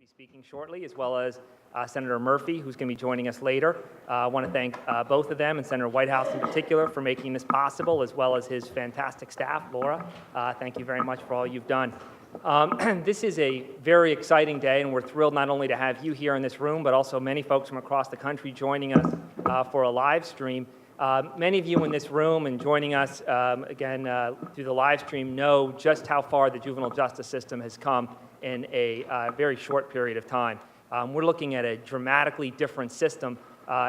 be speaking shortly, as well as Senator Murphy, who's going to be joining us later. I want to thank both of them, and Senator Whitehouse in particular, for making this possible, as well as his fantastic staff. Laura, thank you very much for all you've done. This is a very exciting day, and we're thrilled not only to have you here in this room, but also many folks from across the country joining us for a live stream. Many of you in this room and joining us again through the live stream know just how far the juvenile justice system has come in a very short period of time. We're looking at a dramatically different system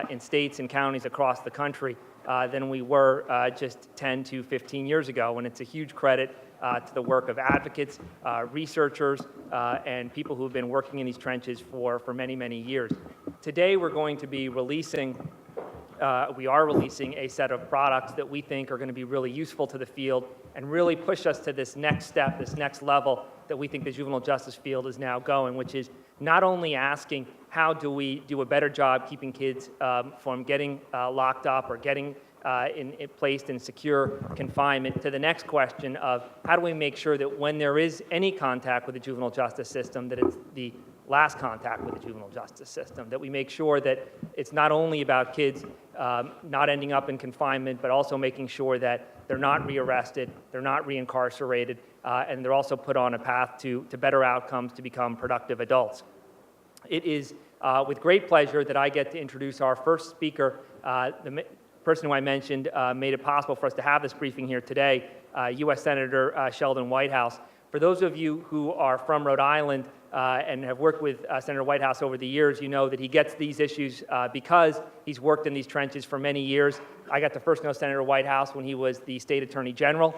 in states and counties across the country than we were just 10 to 15 years ago, and it's a huge credit to the work of advocates, researchers, and people who have been working in these trenches for many, many years. Today we're going to be releasing we are releasing a set of products that we think are going to be really useful to the field and really push us to this next step, this next level that we think the juvenile justice field is now going, which is not only asking how do we do a better job keeping kids from getting locked up or getting placed in secure confinement, to the next question of how do we make sure that when there is any contact with the juvenile justice system, that it's the last contact with the juvenile justice system, that we make sure that it's not only about kids not ending up in confinement, but also making sure that they're not rearrested, they're not reincarcerated, and they're also put on a path to better outcomes to become productive adults. It is with great pleasure that I get to introduce our first speaker. The person who I mentioned made it possible for us to have this briefing here today, U.S. Senator Sheldon Whitehouse. For those of you who are from Rhode Island and have worked with Senator Whitehouse over the years, you know that he gets these issues because he's worked in these trenches for many years. I got to first know Senator Whitehouse when he was the State Attorney General,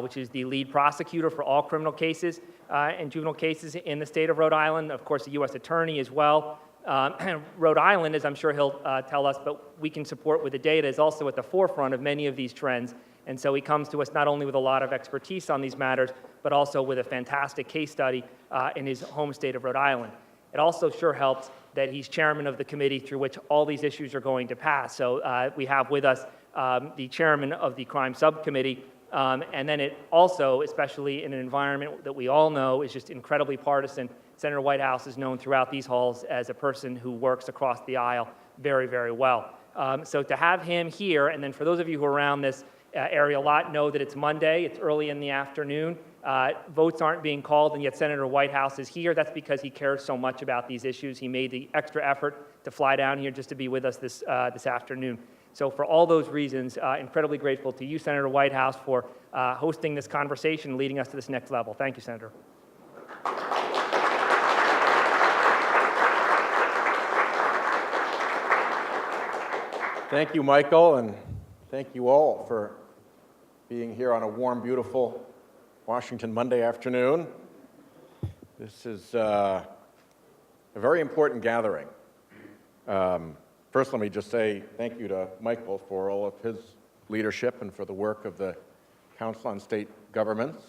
which is the lead prosecutor for all criminal cases and juvenile cases in the state of Rhode Island, of course, the U.S. Attorney as well. Rhode Island, as I'm sure he'll tell us, but we can support with the data, is also at the forefront of many of these trends. And so he comes to us not only with a lot of expertise on these matters, but also with a fantastic case study in his home state of Rhode Island. It also sure helps that he's chairman of the committee through which all these issues are going to pass. So we have with us the chairman of the crime subcommittee, and then it also, especially in an environment that we all know is just incredibly partisan, Senator Whitehouse is known throughout these halls as a person who works across the aisle very, very well. So to have him here, and then for those of you who are around this area a lot know that it's Monday, it's early in the afternoon, votes aren't being called, and yet Senator Whitehouse is here. That's because he cares so much about these issues. He made the extra effort to fly down here just to be with us this afternoon. So for all those reasons, incredibly grateful to you, Senator Whitehouse, for hosting this conversation, leading us to this next level. Thank you, Senator. Thank you, Michael, and thank you all for being here on a warm, beautiful Washington Monday afternoon. This is a very important gathering. First, let me just say thank you to Michael for all of his leadership and for the work of the Council on State Governments.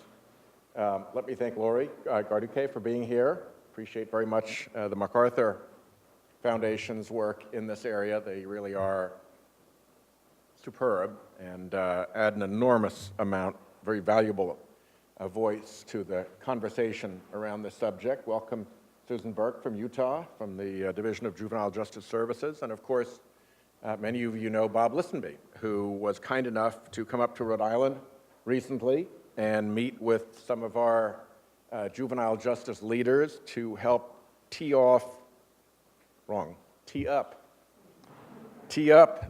Let me thank Lori Garduque for being here. Appreciate very much the MacArthur Foundation's work in this area. They really are superb and add an enormous amount, very valuable voice to the conversation around this subject. Welcome Susan Burke from Utah, from the Division of Juvenile Justice Services, and of course, many of you know Bob Listenby, who was kind enough to come up to Rhode Island recently and meet with some of our juvenile justice leaders to help tee up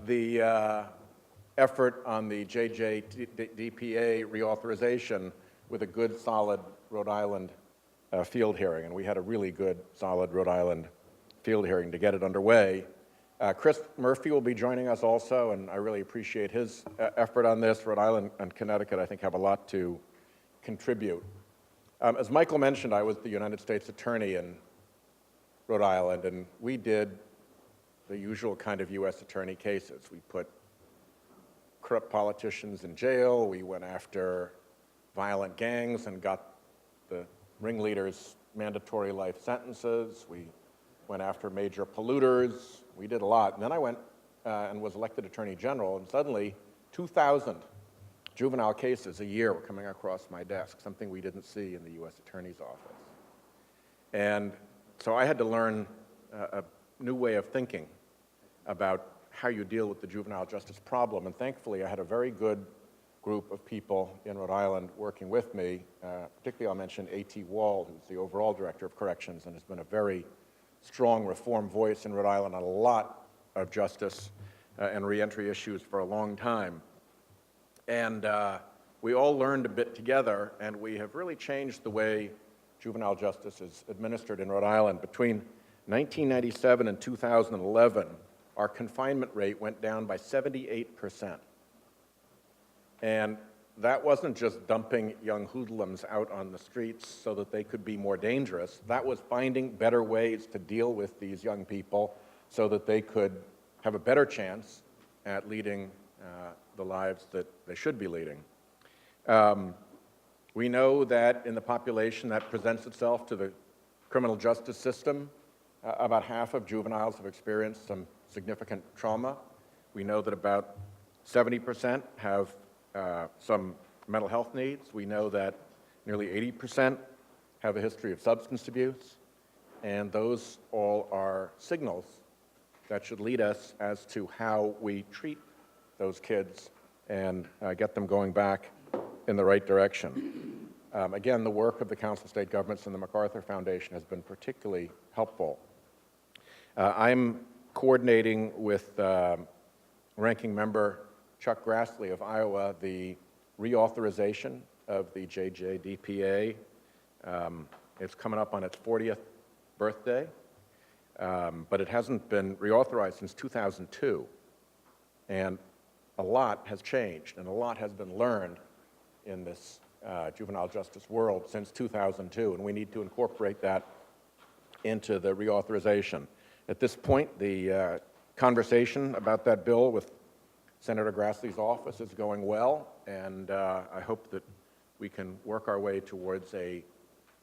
the effort on the JJDPA reauthorization with a good, solid Rhode Island field hearing. And we had a really good, solid Rhode Island field hearing to get it underway. Chris Murphy will be joining us also, and I really appreciate his effort on this. Rhode Island and Connecticut, I think, have a lot to contribute. As Michael mentioned, I was the United States Attorney in Rhode Island, and we did the usual kind of U.S. Attorney cases. We put corrupt politicians in jail. We went after violent gangs and got the ringleaders mandatory life sentences. We went after major polluters. We did a lot. And then I went and was elected Attorney General, and suddenly 2,000 juvenile cases a year were coming across my desk, something we didn't see in the U.S. Attorney's Office. And So I had to learn a new way of thinking about how you deal with the juvenile justice problem. And thankfully, I had a very good group of people in Rhode Island working with me. Particularly, I'll mention A.T. Wall, who's the overall director of corrections and has been a very strong reform voice in Rhode Island on a lot of justice and reentry issues for a long time. And we all learned a bit together, and we have really changed the way juvenile justice is administered in Rhode Island. Between 1997 and 2011, our confinement rate went down by 78%. And that wasn't just dumping young hoodlums out on the streets so that they could be more dangerous. That was finding better ways to deal with these young people so that they could have a better chance at leading the lives that they should be leading. We know that in the population that presents itself to the criminal justice system, about half of juveniles have experienced some significant trauma. We know that about 70% have some mental health needs. We know that nearly 80% have a history of substance abuse, and those all are signals that should lead us as to how we treat those kids and get them going back in the right direction. Again, the work of the Council of State Governments and the MacArthur Foundation has been particularly helpful. I'm coordinating with Ranking Member Chuck Grassley of Iowa the reauthorization of the JJDPA. It's coming up on its 40th birthday, but it hasn't been reauthorized since 2002. And a lot has changed and a lot has been learned in this juvenile justice world since 2002, and we need to incorporate that into the reauthorization. At this point, the conversation about that bill with Senator Grassley's office is going well, and I hope that we can work our way towards a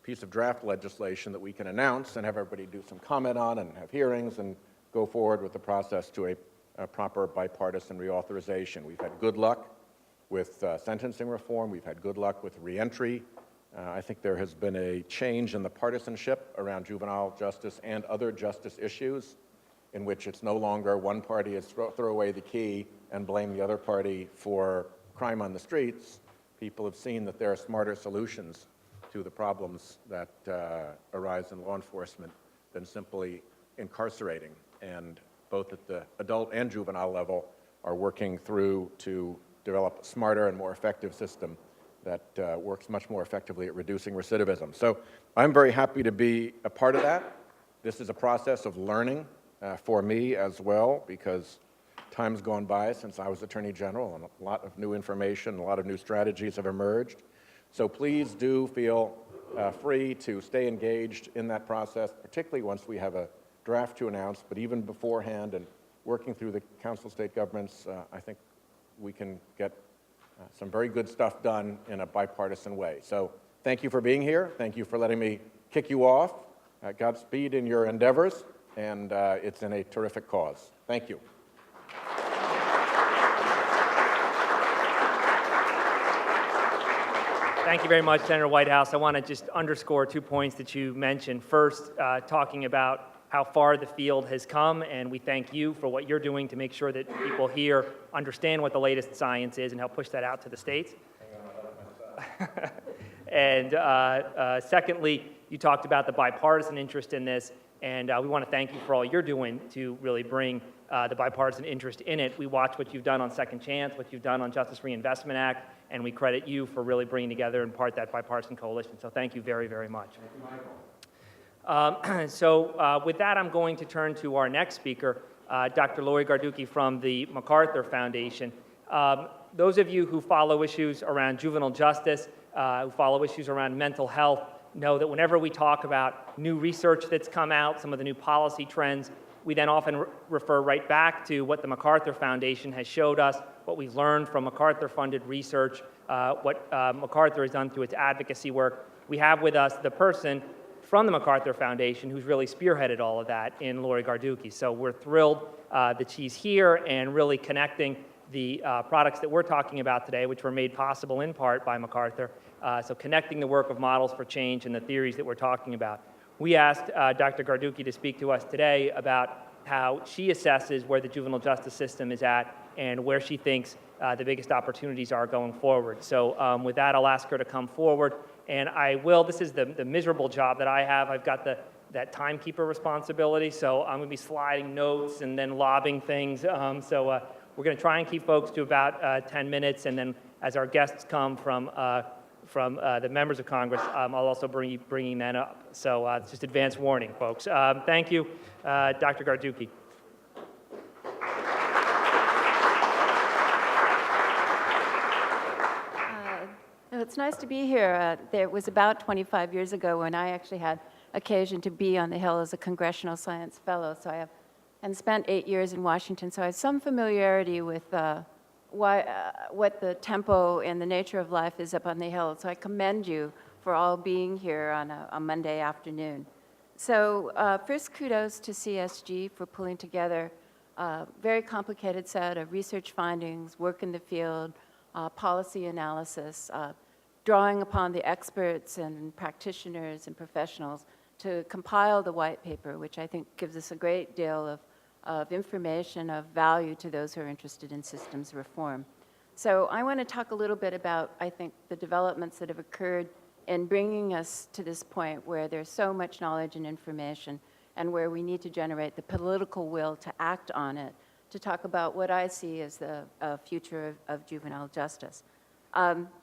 piece of draft legislation that we can announce and have everybody do some comment on and have hearings and go forward with the process to a proper bipartisan reauthorization. We've had good luck with sentencing reform. We've had good luck with reentry. I think there has been a change in the partisanship around juvenile justice and other justice issues in which it's no longer one party is throw away the key and blame the other party for crime on the streets. People have seen that there are smarter solutions to the problems that arise in law enforcement than simply incarcerating. And both at the adult and juvenile level are working through to develop a smarter and more effective system that works much more effectively at reducing recidivism. So I'm very happy to be a part of that. This is a process of learning for me as well, because time's gone by since I was Attorney General, and a lot of new information, a lot of new strategies have emerged. So please do feel free to stay engaged in that process, particularly once we have a draft to announce, but even beforehand and working through the Council of State Governments, I think we can get some very good stuff done in a bipartisan way. So thank you for being here. Thank you for letting me kick you off. Godspeed in your endeavors, and it's in a terrific cause. Thank you. Thank you very much, Senator Whitehouse. I want to just underscore 2 points that you mentioned. First, talking about how far the field has come, and we thank you for what you're doing to make sure that people here understand what the latest science is and help push that out to the states. And secondly, you talked about the bipartisan interest in this, and we want to thank you for all you're doing to really bring the bipartisan interest in it. We watch what you've done on Second Chance, what you've done on Justice Reinvestment Act, and we credit you for really bringing together in part that bipartisan coalition. So thank you very, very much. Thank you, Michael. With that, I'm going to turn to our next speaker, Dr. Lori Garducki from the MacArthur Foundation. Those of you who follow issues around juvenile justice, who follow issues around mental health, know that whenever we talk about new research that's come out, some of the new policy trends, we then often refer right back to what the MacArthur Foundation has showed us, what we've learned from MacArthur-funded research, what MacArthur has done through its advocacy work. We have with us the person from the MacArthur Foundation who's really spearheaded all of that in Lori Garducki. So we're thrilled that she's here and really connecting the products that we're talking about today, which were made possible in part by MacArthur. So connecting the work of Models for Change and the theories that we're talking about. We asked Dr. Garducki to speak to us today about how she assesses where the juvenile justice system is at and where she thinks the biggest opportunities are going forward. So with that, I'll ask her to come forward. And I will, this is the miserable job that I have. I've got that timekeeper responsibility, so I'm going to be sliding notes and then lobbing things. So we're going to try and keep folks to about 10 minutes, and then as our guests come from the members of Congress, I'll also be bringing that up. So it's just advance warning, folks. Thank you, Dr. Garducki. It's nice to be here. It was about 25 years ago when I actually had occasion to be on the Hill as a Congressional Science Fellow. So and spent 8 years in Washington, so I have some familiarity with what the tempo and the nature of life is up on the Hill. So I commend you for all being here on a Monday afternoon. So first, kudos to CSG for pulling together a very complicated set of research findings, work in the field, policy analysis, drawing upon the experts and practitioners and professionals to compile the white paper, which I think gives us a great deal of information of value to those who are interested in systems reform. So I want to talk a little bit about, I think, the developments that have occurred in bringing us to this point where there's so much knowledge and information and where we need to generate the political will to act on it, to talk about what I see as the future of juvenile justice.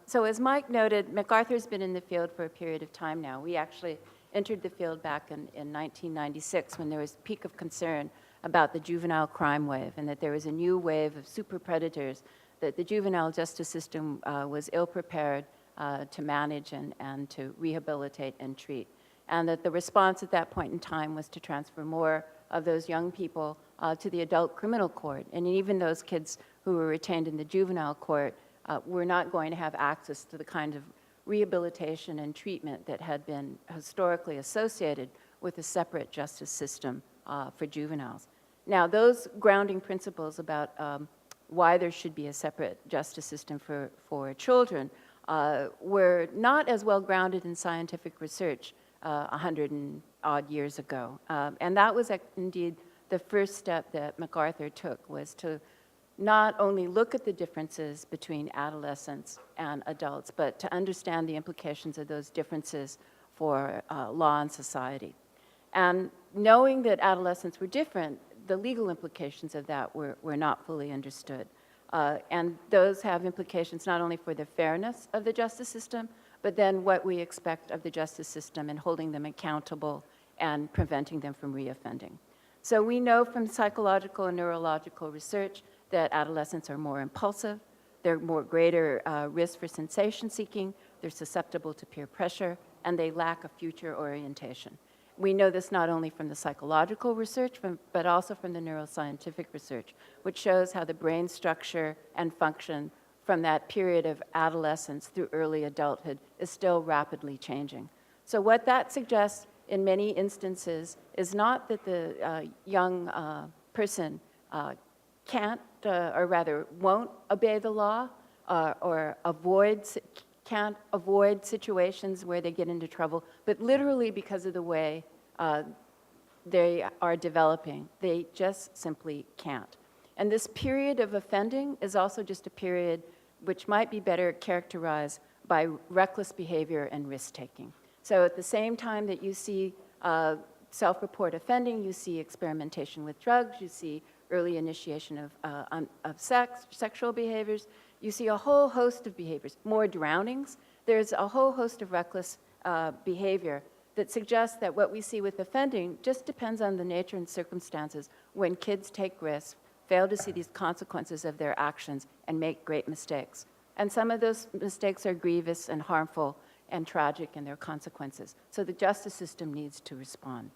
So as Mike noted, MacArthur's been in the field for a period of time now. We actually entered the field back in 1996 when there was a peak of concern about the juvenile crime wave and that there was a new wave of super predators, that the juvenile justice system was ill-prepared to manage and to rehabilitate and treat. And that the response at that point in time was to transfer more of those young people to the adult criminal court. And even those kids who were retained in the juvenile court were not going to have access to the kind of rehabilitation and treatment that had been historically associated with a separate justice system for juveniles. Now, those grounding principles about why there should be a separate justice system for children were not as well grounded in scientific research 100 and odd years ago. And that was indeed the first step that MacArthur took, was to not only look at the differences between adolescents and adults, but to understand the implications of those differences for law and society. And knowing that adolescents were different, the legal implications of that were not fully understood. And those have implications not only for the fairness of the justice system, but then what we expect of the justice system and holding them accountable and preventing them from reoffending. So we know from psychological and neurological research that adolescents are more impulsive, they're more greater risk for sensation seeking, they're susceptible to peer pressure, and they lack a future orientation. We know this not only from the psychological research, but also from the neuroscientific research, which shows how the brain structure and function from that period of adolescence through early adulthood is still rapidly changing. So what that suggests in many instances is not that the young person can't, or rather won't obey the law, or can't avoid situations where they get into trouble, but literally because of the way they are developing. They just simply can't. And this period of offending is also just a period which might be better characterized by reckless behavior and risk-taking. So at the same time that you see self-report offending, you see experimentation with drugs, you see early initiation of sexual behaviors, you see a whole host of behaviors, more drownings. There's a whole host of reckless behavior that suggests that what we see with offending just depends on the nature and circumstances when kids take risks, fail to see these consequences of their actions, and make great mistakes. And some of those mistakes are grievous and harmful and tragic in their consequences. So the justice system needs to respond.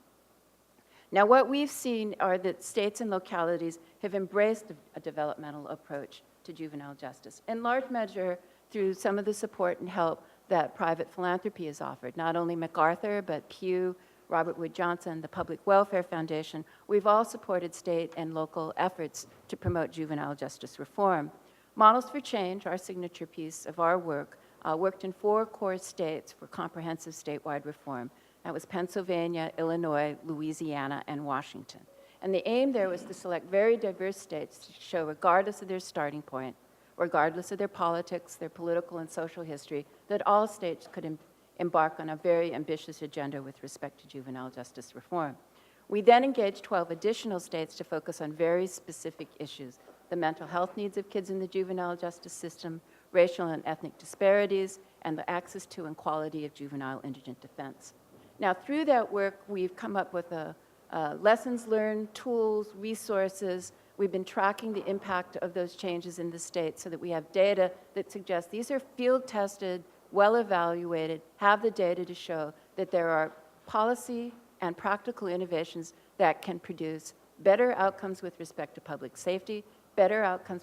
Now, what we've seen are that states and localities have embraced a developmental approach to juvenile justice, in large measure through some of the support and help that private philanthropy has offered. Not only MacArthur, but Pew, Robert Wood Johnson, the Public Welfare Foundation. We've all supported state and local efforts to promote juvenile justice reform. Models for Change, our signature piece of our work, worked in 4 core states for comprehensive statewide reform. That was Pennsylvania, Illinois, Louisiana, and Washington. And the aim there was to select very diverse states to show, regardless of their starting point, regardless of their politics, their political and social history, that all states could embark on a very ambitious agenda with respect to juvenile justice reform. We then engaged 12 additional states to focus on very specific issues: the mental health needs of kids in the juvenile justice system, racial and ethnic disparities, and the access to and quality of juvenile indigent defense. Now, through that work, we've come up with lessons learned, tools, resources. We've been tracking the impact of those changes in the state so that we have data that suggests these are field-tested, well-evaluated, have the data to show that there are policy and practical innovations that can produce better outcomes with respect to public safety, better outcomes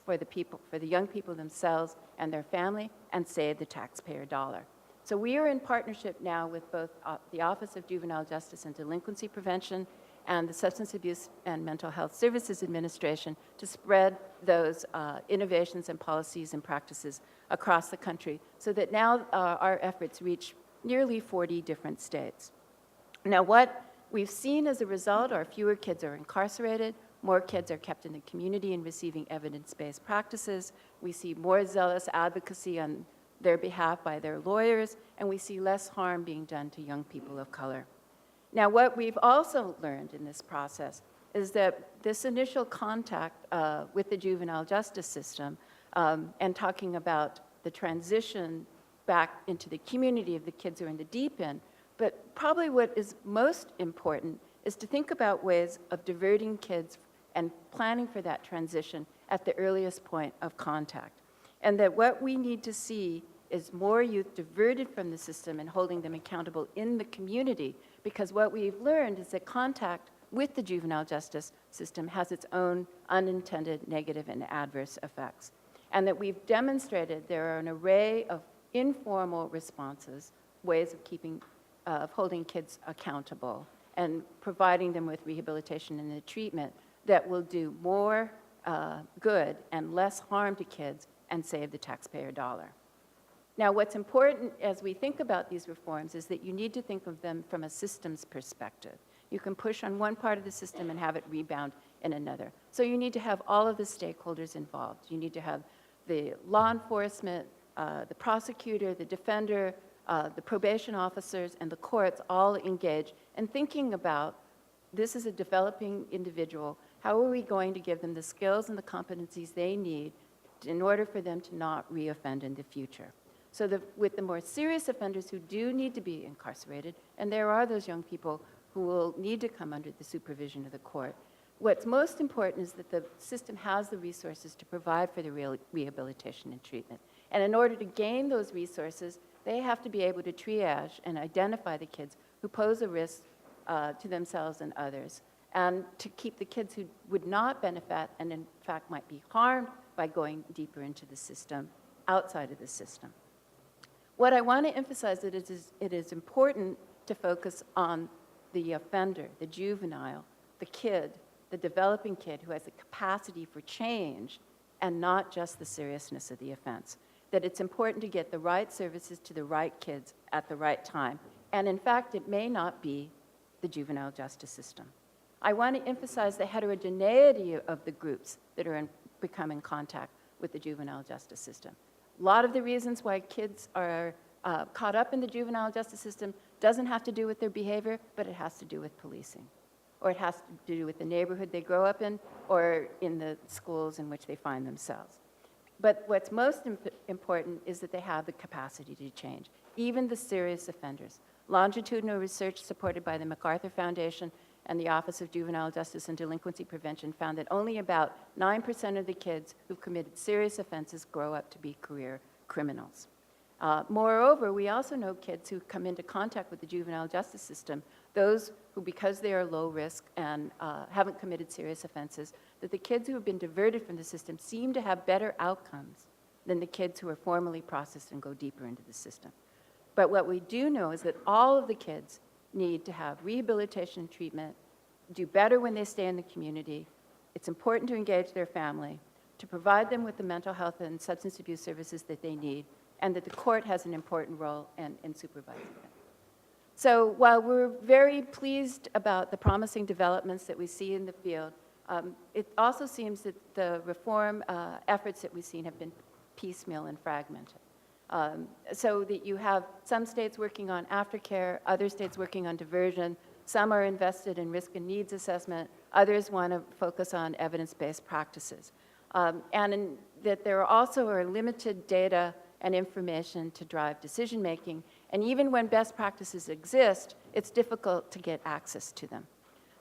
for the young people themselves and their family, and save the taxpayer dollar. So we are in partnership now with both the Office of Juvenile Justice and Delinquency Prevention and the Substance Abuse and Mental Health Services Administration to spread those innovations and policies and practices across the country so that now our efforts reach nearly 40 different states. Now, what we've seen as a result are fewer kids are incarcerated, more kids are kept in the community and receiving evidence-based practices. We see more zealous advocacy on their behalf by their lawyers, and we see less harm being done to young people of color. Now, what we've also learned in this process is that this initial contact with the juvenile justice system and talking about the transition back into the community of the kids who are in the deep end, but probably what is most important is to think about ways of diverting kids and planning for that transition at the earliest point of contact. And that what we need to see is more youth diverted from the system and holding them accountable in the community, because what we've learned is that contact with the juvenile justice system has its own unintended negative and adverse effects. And that we've demonstrated there are an array of informal responses, ways of holding kids accountable and providing them with rehabilitation and the treatment that will do more good and less harm to kids and save the taxpayer dollar. Now, what's important as we think about these reforms is that you need to think of them from a systems perspective. You can push on one part of the system and have it rebound in another. So you need to have all of the stakeholders involved. You need to have the law enforcement, the prosecutor, the defender, the probation officers, and the courts all engaged in thinking about, this is a developing individual. How are we going to give them the skills and the competencies they need in order for them to not reoffend in the future? So with the more serious offenders who do need to be incarcerated, and there are those young people who will need to come under the supervision of the court, what's most important is that the system has the resources to provide for the rehabilitation and treatment. And in order to gain those resources, they have to be able to triage and identify the kids who pose a risk to themselves and others, and to keep the kids who would not benefit and in fact might be harmed by going deeper into the system outside of the system. What I want to emphasize is it is important to focus on the offender, the juvenile, the kid, the developing kid who has the capacity for change and not just the seriousness of the offense. That it's important to get the right services to the right kids at the right time. And in fact, it may not be the juvenile justice system. I want to emphasize the heterogeneity of the groups that are become in contact with the juvenile justice system. A lot of the reasons why kids are caught up in the juvenile justice system doesn't have to do with their behavior, but it has to do with policing. Or it has to do with the neighborhood they grow up in, or in the schools in which they find themselves. But what's most important is that they have the capacity to change, even the serious offenders. Longitudinal research supported by the MacArthur Foundation and the Office of Juvenile Justice and Delinquency Prevention found that only about 9% of the kids who've committed serious offenses grow up to be career criminals. Moreover, we also know kids who come into contact with the juvenile justice system, those who, because they are low risk and haven't committed serious offenses, that the kids who have been diverted from the system seem to have better outcomes than the kids who are formally processed and go deeper into the system. But what we do know is that all of the kids need to have rehabilitation and treatment, do better when they stay in the community. It's important to engage their family, to provide them with the mental health and substance abuse services that they need, and that the court has an important role in supervising them. So while we're very pleased about the promising developments that we see in the field, it also seems that the reform efforts that we've seen have been piecemeal and fragmented. So that you have some states working on aftercare, other states working on diversion, some are invested in risk and needs assessment, others want to focus on evidence-based practices. That there also are limited data and information to drive decision-making, and even when best practices exist, it's difficult to get access to them.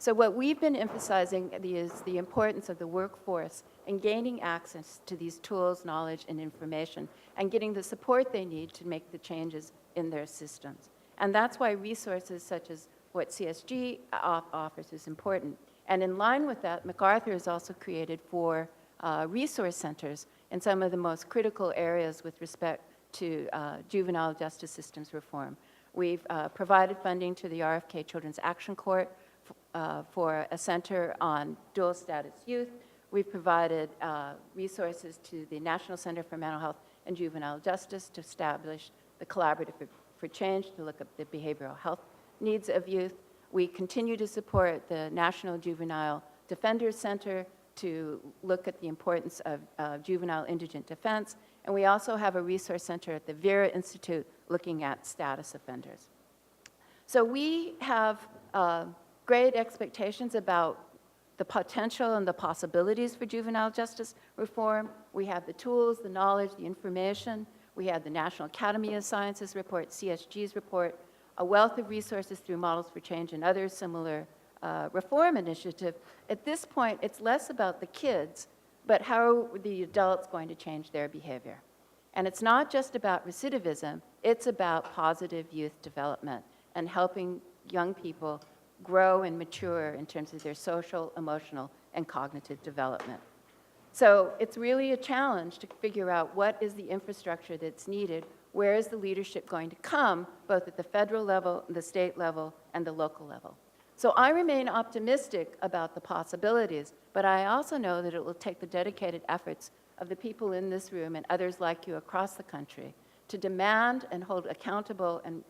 So what we've been emphasizing is the importance of the workforce in gaining access to these tools, knowledge, and information, and getting the support they need to make the changes in their systems. And that's why resources such as what CSG offers is important. And in line with that, MacArthur has also created 4 resource centers in some of the most critical areas with respect to juvenile justice systems reform. We've provided funding to the RFK Children's Action Court for a center on dual status youth. We've provided resources to the National Center for Mental Health and Juvenile Justice to establish the Collaborative for Change to look at the behavioral health needs of youth. We continue to support the National Juvenile Defenders Center to look at the importance of juvenile indigent defense. And we also have a resource center at the Vera Institute looking at status offenders. So we have great expectations about the potential and the possibilities for juvenile justice reform. We have the tools, the knowledge, the information. We have the National Academy of Sciences report, CSG's report, a wealth of resources through Models for Change and other similar reform initiatives. At this point, it's less about the kids, but how are the adults going to change their behavior? And it's not just about recidivism, it's about positive youth development and helping young people grow and mature in terms of their social, emotional, and cognitive development. So it's really a challenge to figure out what is the infrastructure that's needed, where is the leadership going to come, both at the federal level, the state level, and the local level. So I remain optimistic about the possibilities, but I also know that it will take the dedicated efforts of the people in this room and others like you across the country to demand and hold accountable and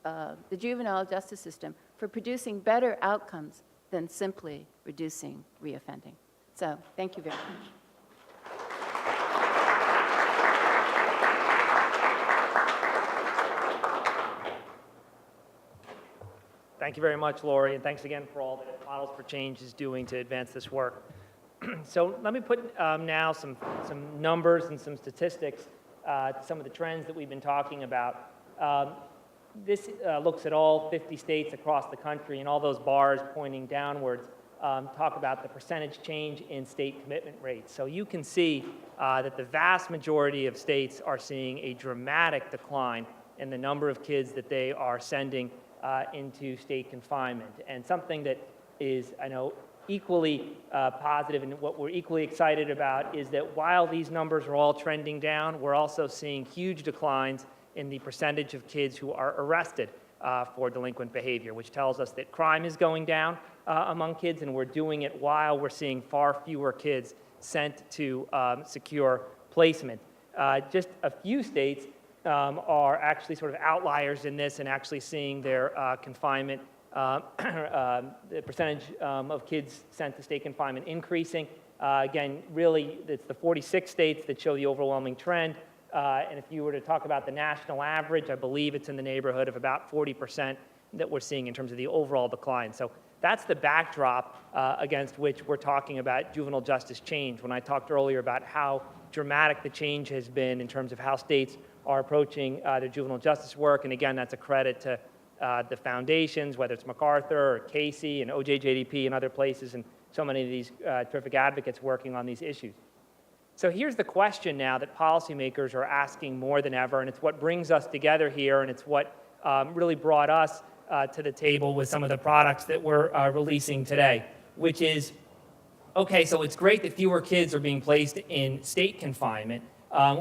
the juvenile justice system for producing better outcomes than simply reducing reoffending. So thank you very much. Thank you very much, Lori, and thanks again for all that Models for Change is doing to advance this work. So let me put now some numbers and some statistics to some of the trends that we've been talking about. This looks at all 50 states across the country, and all those bars pointing downwards talk about the percentage change in state commitment rates. So you can see that the vast majority of states are seeing a dramatic decline in the number of kids that they are sending into state confinement. And something that is, I know, equally positive and what we're equally excited about is that while these numbers are all trending down, we're also seeing huge declines in the percentage of kids who are arrested for delinquent behavior, which tells us that crime is going down among kids, and we're doing it while we're seeing far fewer kids sent to secure placement. Just a few states are actually sort of outliers in this and actually seeing their confinement, the percentage of kids sent to state confinement increasing. Again, really, it's the 46 states that show the overwhelming trend. And if you were to talk about the national average, I believe it's in the neighborhood of about 40% that we're seeing in terms of the overall decline. So that's the backdrop against which we're talking about juvenile justice change. When I talked earlier about how dramatic the change has been in terms of how states are approaching their juvenile justice work, and again, that's a credit to the foundations, whether it's MacArthur or Casey and OJJDP and other places, and so many of these terrific advocates working on these issues. So here's the question now that policymakers are asking more than ever, and it's what brings us together here, and it's what really brought us to the table with some of the products that we're releasing today, which is, okay, so it's great that fewer kids are being placed in state confinement.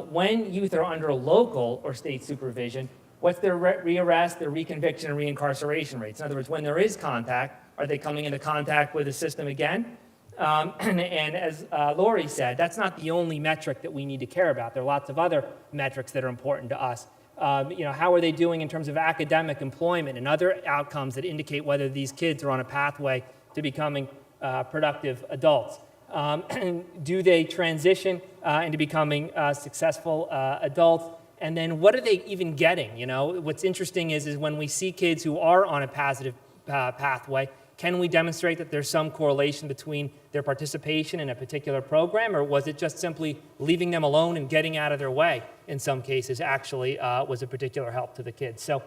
When youth are under local or state supervision, what's their rearrest, their reconviction, and reincarceration rates? In other words, when there is contact, are they coming into contact with the system again? And as Lori said, that's not the only metric that we need to care about. There are lots of other metrics that are important to us. How are they doing in terms of academic, employment, and other outcomes that indicate whether these kids are on a pathway to becoming productive adults? Do they transition into becoming successful adults? And then what are they even getting? What's interesting is when we see kids who are on a positive pathway, can we demonstrate that there's some correlation between their participation in a particular program, or was it just simply leaving them alone and getting out of their way in some cases actually was a particular help to the kids? So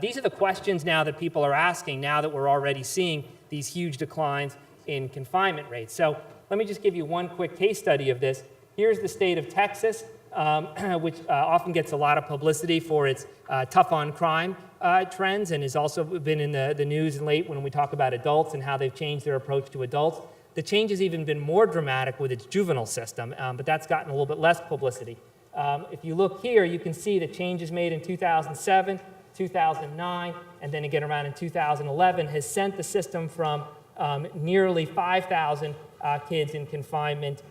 these are the questions now that people are asking now that we're already seeing these huge declines in confinement rates. So let me just give you one quick case study of this. Here's the state of Texas, which often gets a lot of publicity for its tough on crime trends, and has also been in the news late when we talk about adults and how they've changed their approach to adults. The change has even been more dramatic with its juvenile system, but that's gotten a little bit less publicity. If you look here, you can see the changes made in 2007, 2009, and then again around in 2011 has sent the system from nearly 5,000 kids in confinement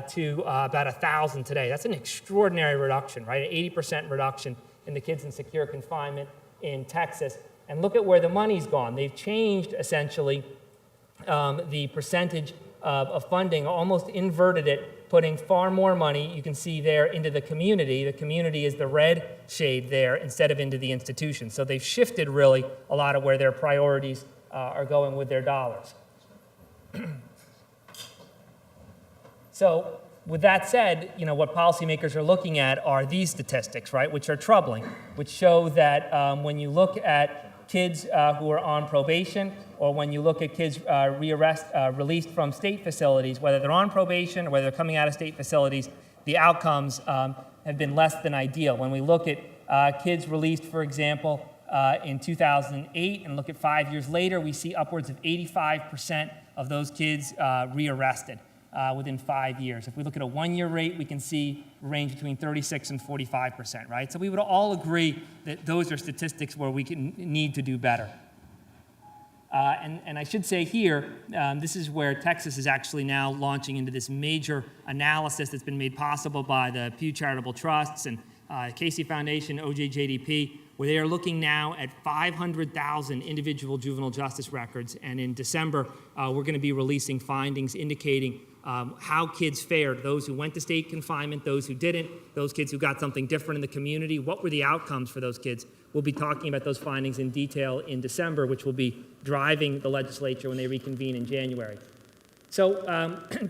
to about 1,000 today. That's an extraordinary reduction, right? An 80% reduction in the kids in secure confinement in Texas. And look at where the money's gone. They've changed, essentially, the percentage of funding, almost inverted it, putting far more money, you can see there, into the community. The community is the red shade there instead of into the institution. So they've shifted, really, a lot of where their priorities are going with their dollars. So with that said, what policymakers are looking at are these statistics, right, which are troubling, which show that when you look at kids who are on probation, or when you look at kids released from state facilities, whether they're on probation or whether they're coming out of state facilities, the outcomes have been less than ideal. When we look at kids released, for example, in 2008 and look at 5 years later, we see upwards of 85% of those kids rearrested within 5 years. If we look at a one-year rate, we can see a range between 36 and 45%, right? So we would all agree that those are statistics where we need to do better. And I should say here, this is where Texas is actually now launching into this major analysis that's been made possible by the Pew Charitable Trusts and Casey Foundation, OJJDP, where they are looking now at 500,000 individual juvenile justice records. And in December, we're going to be releasing findings indicating how kids fared, those who went to state confinement, those who didn't, those kids who got something different in the community. What were the outcomes for those kids? We'll be talking about those findings in detail in December, which will be driving the legislature when they reconvene in January. So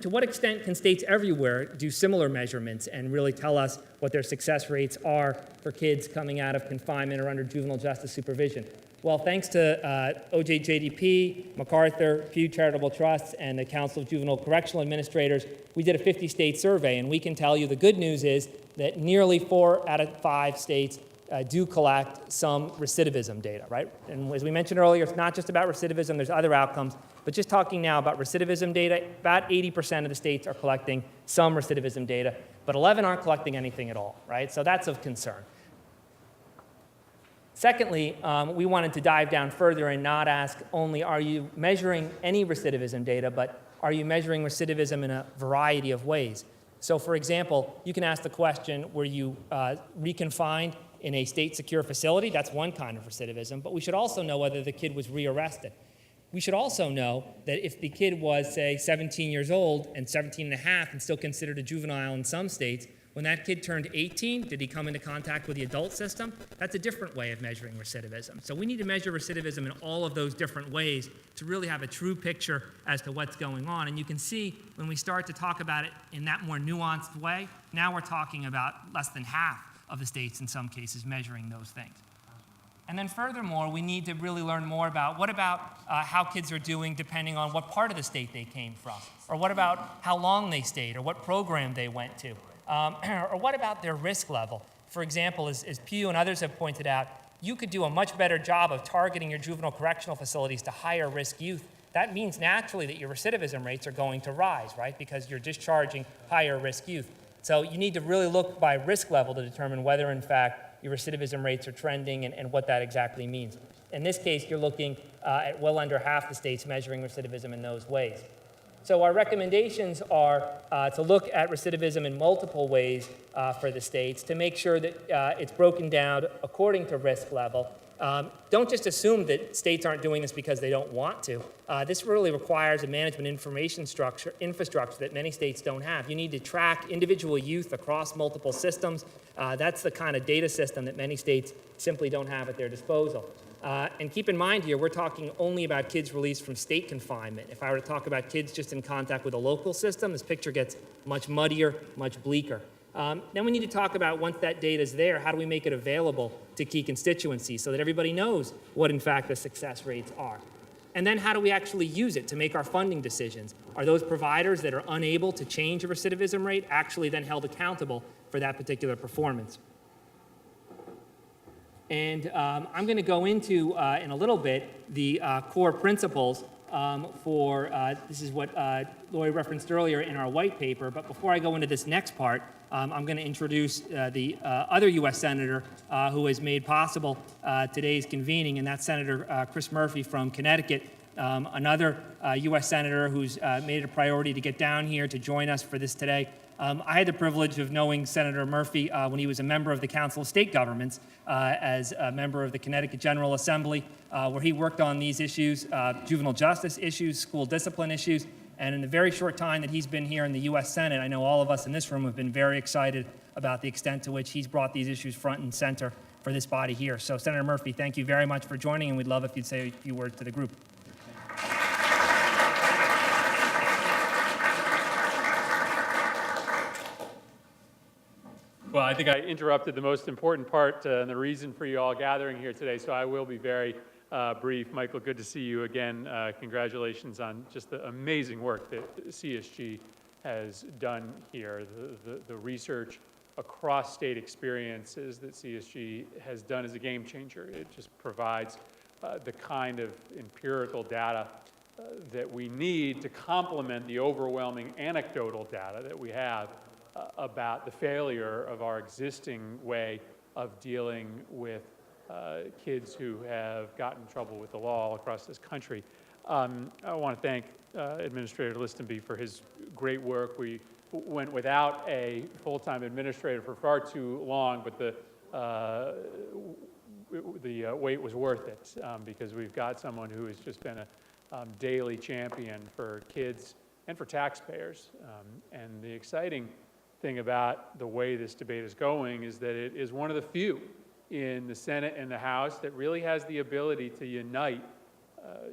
to what extent can states everywhere do similar measurements and really tell us what their success rates are for kids coming out of confinement or under juvenile justice supervision? Well, thanks to OJJDP, MacArthur, Pew Charitable Trusts, and the Council of Juvenile Correctional Administrators, we did a 50-state survey, and we can tell you the good news is that nearly 4 out of 5 states do collect some recidivism data, right? And as we mentioned earlier, it's not just about recidivism, there's other outcomes, but just talking now about recidivism data, about 80% of the states are collecting some recidivism data, but 11 aren't collecting anything at all, right? So that's of concern. Secondly, we wanted to dive down further and not ask only are you measuring any recidivism data, but are you measuring recidivism in a variety of ways? So for example, you can ask the question, were you reconfined in a state secure facility? That's one kind of recidivism, but we should also know whether the kid was rearrested. We should also know that if the kid was, say, 17 years old and 17 and a half and still considered a juvenile in some states, when that kid turned 18, did he come into contact with the adult system? That's a different way of measuring recidivism. So we need to measure recidivism in all of those different ways to really have a true picture as to what's going on. And you can see when we start to talk about it in that more nuanced way, now we're talking about less than half of the states in some cases measuring those things. And then furthermore, we need to really learn more about what about how kids are doing depending on what part of the state they came from, or what about how long they stayed, or what program they went to. Or what about their risk level? For example, as Pew and others have pointed out, you could do a much better job of targeting your juvenile correctional facilities to higher risk youth. That means naturally that your recidivism rates are going to rise, right? Because you're discharging higher risk youth. So you need to really look by risk level to determine whether in fact your recidivism rates are trending and what that exactly means. In this case, you're looking at well under half the states measuring recidivism in those ways. So our recommendations are to look at recidivism in multiple ways for the states to make sure that it's broken down according to risk level. Don't just assume that states aren't doing this because they don't want to. This really requires a management information infrastructure that many states don't have. You need to track individual youth across multiple systems. That's the kind of data system that many states simply don't have at their disposal. And keep in mind here, we're talking only about kids released from state confinement. If I were to talk about kids just in contact with a local system, this picture gets much muddier, much bleaker. Then we need to talk about, once that data is there, how do we make it available to key constituencies so that everybody knows what, in fact, the success rates are? And then how do we actually use it to make our funding decisions? Are those providers that are unable to change a recidivism rate actually then held accountable for that particular performance? And I'm going to go into, in a little bit, the core principles this is what Lori referenced earlier in our white paper. But before I go into this next part, I'm going to introduce the other U.S. Senator who has made possible today's convening, and that's Senator Chris Murphy from Connecticut, another U.S. Senator who's made it a priority to get down here to join us for this today. I had the privilege of knowing Senator Murphy when he was a member of the Council of State Governments as a member of the Connecticut General Assembly, where he worked on these issues, juvenile justice issues, school discipline issues. And in the very short time that he's been here in the U.S. Senate, I know all of us in this room have been very excited about the extent to which he's brought these issues front and center for this body here. So, Senator Murphy, thank you very much for joining, and we'd love if you'd say a few words to the group. Well, I think I interrupted the most important part and the reason for you all gathering here today, so I will be very brief. Michael, good to see you again. Congratulations on just the amazing work that CSG has done here. The research across state experiences that CSG has done is a game changer. It just provides the kind of empirical data that we need to complement the overwhelming anecdotal data that we have about the failure of our existing way of dealing with kids who have gotten in trouble with the law all across this country. I want to thank Administrator Listenby for his great work. We went without a full-time administrator for far too long, but the wait was worth it because we've got someone who has just been a daily champion for kids and for taxpayers. And the exciting thing about the way this debate is going is that it is one of the few in the Senate and the House that really has the ability to unite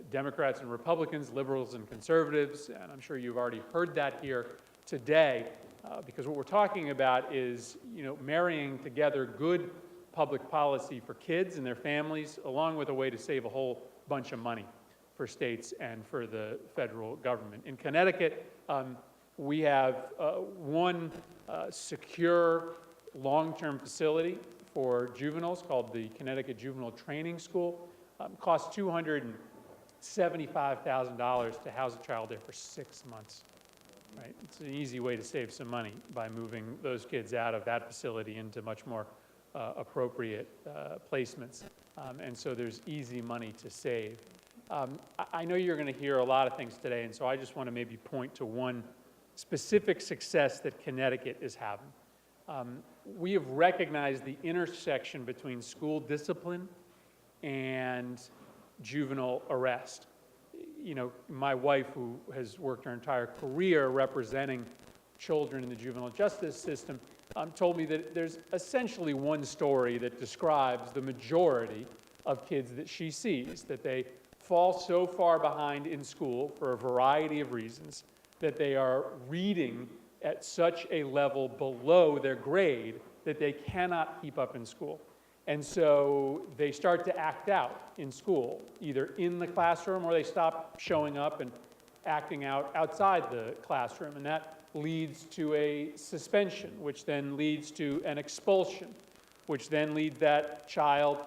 Democrats and Republicans, liberals and conservatives, and I'm sure you've already heard that here today, because what we're talking about is, marrying together good public policy for kids and their families, along with a way to save a whole bunch of money for states and for the federal government. In Connecticut, we have one secure long-term facility for juveniles called the Connecticut Juvenile Training School. Costs $275,000 to house a child there for 6 months. Right? It's an easy way to save some money by moving those kids out of that facility into much more appropriate placements. And so there's easy money to save. I know you're going to hear a lot of things today, and so I just want to maybe point to one specific success that Connecticut is having. We have recognized the intersection between school discipline and juvenile arrest. My wife, who has worked her entire career representing children in the juvenile justice system, told me that there's essentially one story that describes the majority of kids that she sees, that they fall so far behind in school for a variety of reasons that they are reading at such a level below their grade that they cannot keep up in school. And so they start to act out in school, either in the classroom or they stop showing up and acting out outside the classroom. And that leads to a suspension, which then leads to an expulsion, which then leads that child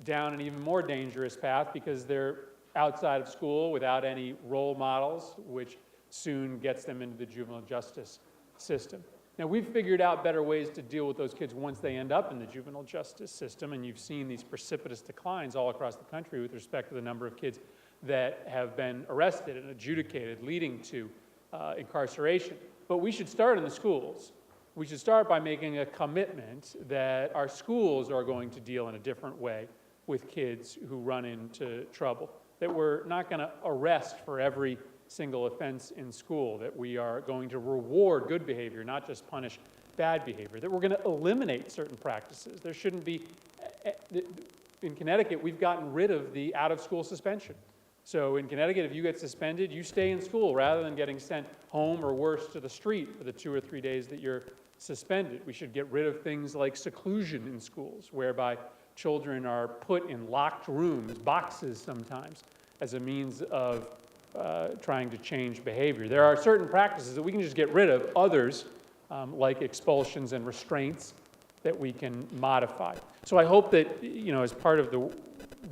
down an even more dangerous path because they're outside of school without any role models, which soon gets them into the juvenile justice system. Now, we've figured out better ways to deal with those kids once they end up in the juvenile justice system, and you've seen these precipitous declines all across the country with respect to the number of kids that have been arrested and adjudicated, leading to incarceration. But we should start in the schools. We should start by making a commitment that our schools are going to deal in a different way with kids who run into trouble, that we're not going to arrest for every single offense in school, that we are going to reward good behavior, not just punish bad behavior, that we're going to eliminate certain practices. There shouldn't be, in Connecticut, we've gotten rid of the out-of-school suspension. So in Connecticut, if you get suspended, you stay in school rather than getting sent home or worse to the street for the 2 or 3 days that you're suspended. We should get rid of things like seclusion in schools, whereby children are put in locked rooms, boxes sometimes, as a means of trying to change behavior. There are certain practices that we can just get rid of, others, like expulsions and restraints, that we can modify. So I hope that, as part of the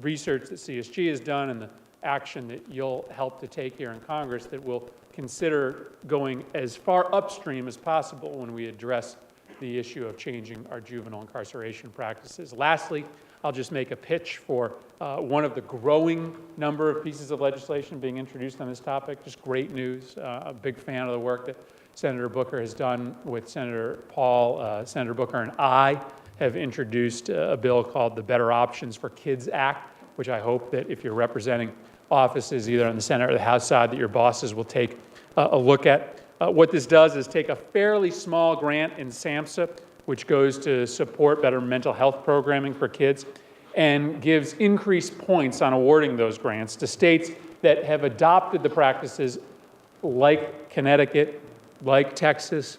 research that CSG has done and the action that you'll help to take here in Congress, that we'll consider going as far upstream as possible when we address the issue of changing our juvenile incarceration practices. Lastly, I'll just make a pitch for one of the growing number of pieces of legislation being introduced on this topic. Just great news. A big fan of the work that Senator Booker has done with Senator Paul. Senator Booker and I have introduced a bill called the Better Options for Kids Act, which I hope that if you're representing offices either on the Senate or the House side, that your bosses will take a look at. What this does is take a fairly small grant in SAMHSA, which goes to support better mental health programming for kids, and gives increased points on awarding those grants to states that have adopted the practices like Connecticut, like Texas,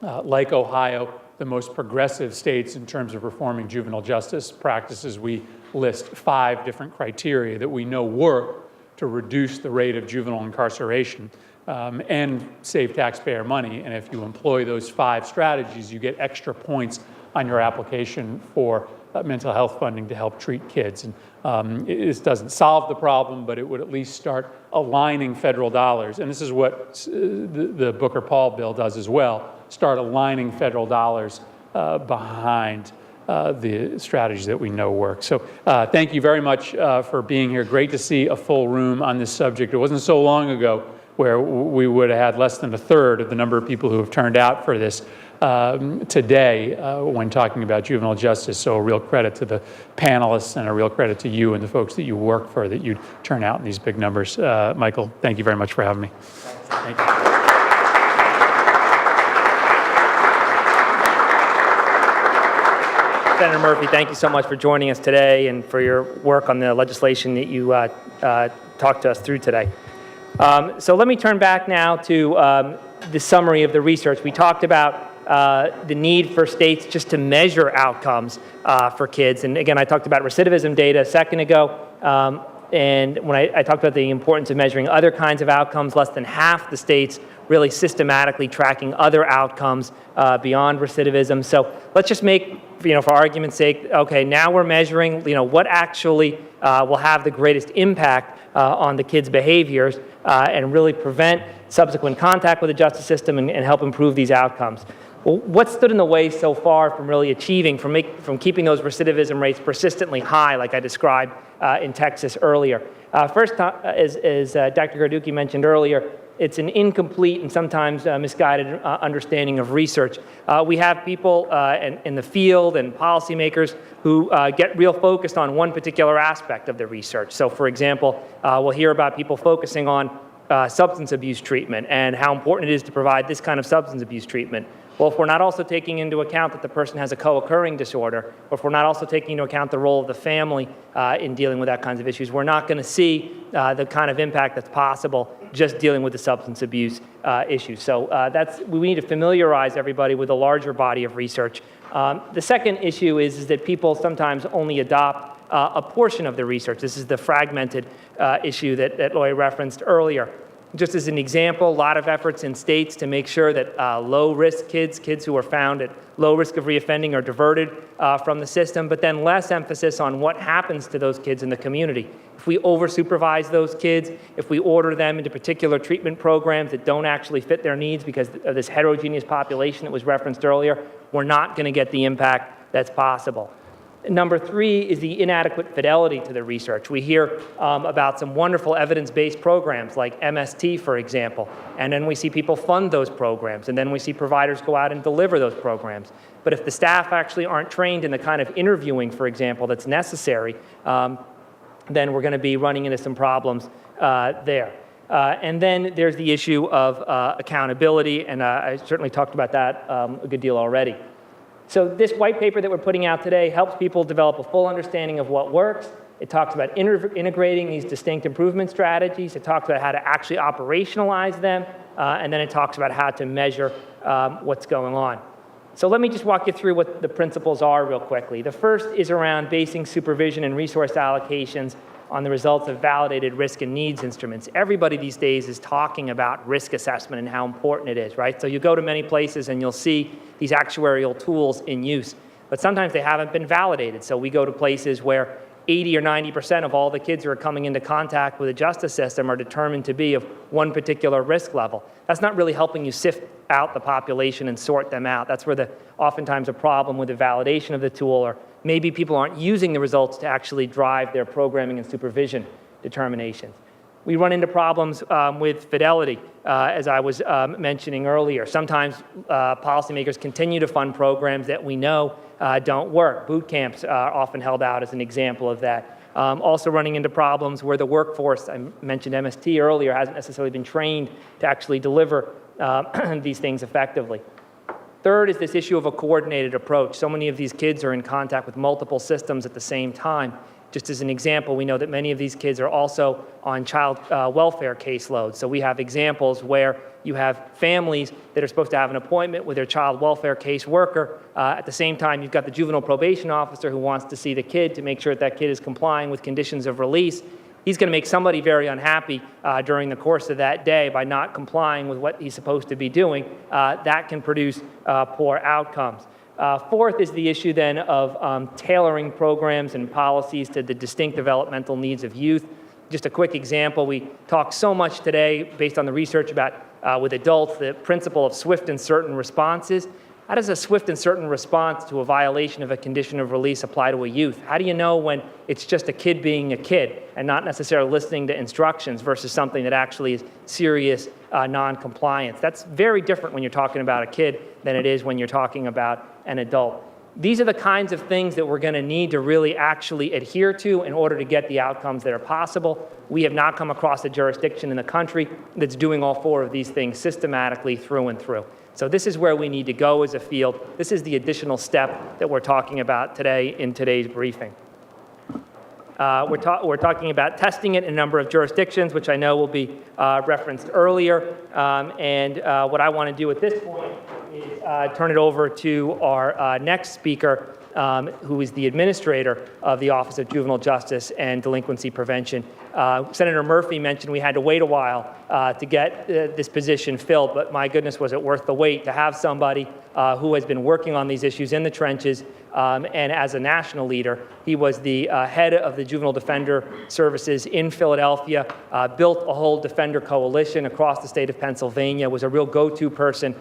like Ohio, the most progressive states in terms of reforming juvenile justice practices. We list 5 different criteria that we know work to reduce the rate of juvenile incarceration and save taxpayer money. And if you employ those 5 strategies, you get extra points on your application for mental health funding to help treat kids. And this doesn't solve the problem, but it would at least start aligning federal dollars. And this is what the Booker-Paul bill does as well, start aligning federal dollars behind the strategies that we know work. So thank you very much for being here. Great to see a full room on this subject. It wasn't so long ago where we would have had less than a third of the number of people who have turned out for this today when talking about juvenile justice. So a real credit to the panelists and a real credit to you and the folks that you work for that you turn out in these big numbers. Michael, thank you very much for having me. Thank you. Senator Murphy, thank you so much for joining us today and for your work on the legislation that you talked to us through today. So let me turn back now to the summary of the research. We talked about the need for states just to measure outcomes for kids. And again, I talked about recidivism data a second ago. And when I talked about the importance of measuring other kinds of outcomes, less than half the states really systematically tracking other outcomes beyond recidivism. So let's just make, for argument's sake, okay, now we're measuring, what actually will have the greatest impact on the kids' behaviors and really prevent subsequent contact with the justice system and help improve these outcomes. Well, what stood in the way so far from really achieving, from keeping those recidivism rates persistently high, like I described in Texas earlier? First, as Dr. Garducki mentioned earlier, it's an incomplete and sometimes misguided understanding of research. We have people in the field and policymakers who get real focused on one particular aspect of the research. So, for example, we'll hear about people focusing on substance abuse treatment and how important it is to provide this kind of substance abuse treatment. Well, if we're not also taking into account that the person has a co-occurring disorder, or if we're not also taking into account the role of the family in dealing with that kinds of issues, we're not going to see the kind of impact that's possible just dealing with the substance abuse issues. So we need to familiarize everybody with a larger body of research. The second issue is that people sometimes only adopt a portion of the research. This is the fragmented issue that Loy referenced earlier. Just as an example, a lot of efforts in states to make sure that low-risk kids who are found at low risk of reoffending are diverted from the system, but then less emphasis on what happens to those kids in the community. If we over-supervise those kids, if we order them into particular treatment programs that don't actually fit their needs because of this heterogeneous population that was referenced earlier, we're not going to get the impact that's possible. Number three is the inadequate fidelity to the research. We hear about some wonderful evidence-based programs like MST, for example, and then we see people fund those programs, and then we see providers go out and deliver those programs. But if the staff actually aren't trained in the kind of interviewing, for example, that's necessary, then we're going to be running into some problems there. And then there's the issue of accountability, and I certainly talked about that a good deal already. So this white paper that we're putting out today helps people develop a full understanding of what works. It talks about integrating these distinct improvement strategies. It talks about how to actually operationalize them, and then it talks about how to measure what's going on. So let me just walk you through what the principles are real quickly. The first is around basing supervision and resource allocations on the results of validated risk and needs instruments. Everybody these days is talking about risk assessment and how important it is, right? So you go to many places and you'll see these actuarial tools in use, but sometimes they haven't been validated. So we go to places where 80 or 90% of all the kids who are coming into contact with the justice system are determined to be of one particular risk level. That's not really helping you sift out the population and sort them out. That's where oftentimes a problem with the validation of the tool, or maybe people aren't using the results to actually drive their programming and supervision determinations. We run into problems with fidelity, as I was mentioning earlier. Sometimes policymakers continue to fund programs that we know don't work. Boot camps are often held out as an example of that. Also running into problems where the workforce, I mentioned MST earlier, hasn't necessarily been trained to actually deliver these things effectively. Third is this issue of a coordinated approach. So many of these kids are in contact with multiple systems at the same time. Just as an example, we know that many of these kids are also on child welfare caseloads. So we have examples where you have families that are supposed to have an appointment with their child welfare caseworker. At the same time, you've got the juvenile probation officer who wants to see the kid to make sure that kid is complying with conditions of release. He's going to make somebody very unhappy during the course of that day by not complying with what he's supposed to be doing. That can produce poor outcomes. Fourth is the issue then of tailoring programs and policies to the distinct developmental needs of youth. Just a quick example, we talk so much today based on the research about with adults, the principle of swift and certain responses. How does a swift and certain response to a violation of a condition of release apply to a youth? How do you know when it's just a kid being a kid and not necessarily listening to instructions versus something that actually is serious non-compliance? That's very different when you're talking about a kid than it is when you're talking about an adult. These are the kinds of things that we're going to need to really actually adhere to in order to get the outcomes that are possible. We have not come across a jurisdiction in the country that's doing all four of these things systematically through and through. So this is where we need to go as a field. This is the additional step that we're talking about today in today's briefing. We're talking about testing it in a number of jurisdictions, which I know will be referenced earlier. What I want to do at this point is turn it over to our next speaker, who is the administrator of the Office of Juvenile Justice and Delinquency Prevention. Senator Murphy mentioned we had to wait a while to get this position filled, but my goodness, was it worth the wait to have somebody who has been working on these issues in the trenches, and as a national leader. He was the head of the Juvenile Defender Services in Philadelphia, built a whole defender coalition across the state of Pennsylvania, was a real go-to person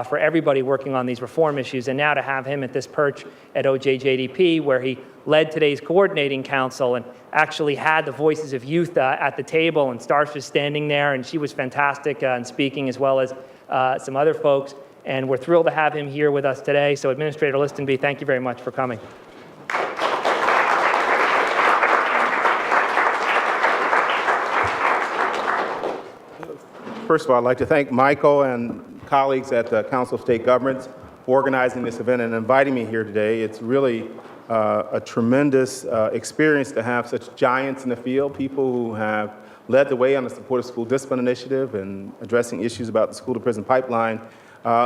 for everybody working on these reform issues, and now to have him at this perch at OJJDP, where he led today's coordinating council and actually had the voices of youth at the table, and Starsha's standing there, and she was fantastic in speaking, as well as some other folks. And we're thrilled to have him here with us today. So Administrator Listenby, thank you very much for coming. First of all, I'd like to thank Michael and colleagues at the Council of State Governments for organizing this event and inviting me here today. It's really a tremendous experience to have such giants in the field, people who have led the way on the Supportive School Discipline Initiative and addressing issues about the school-to-prison pipeline,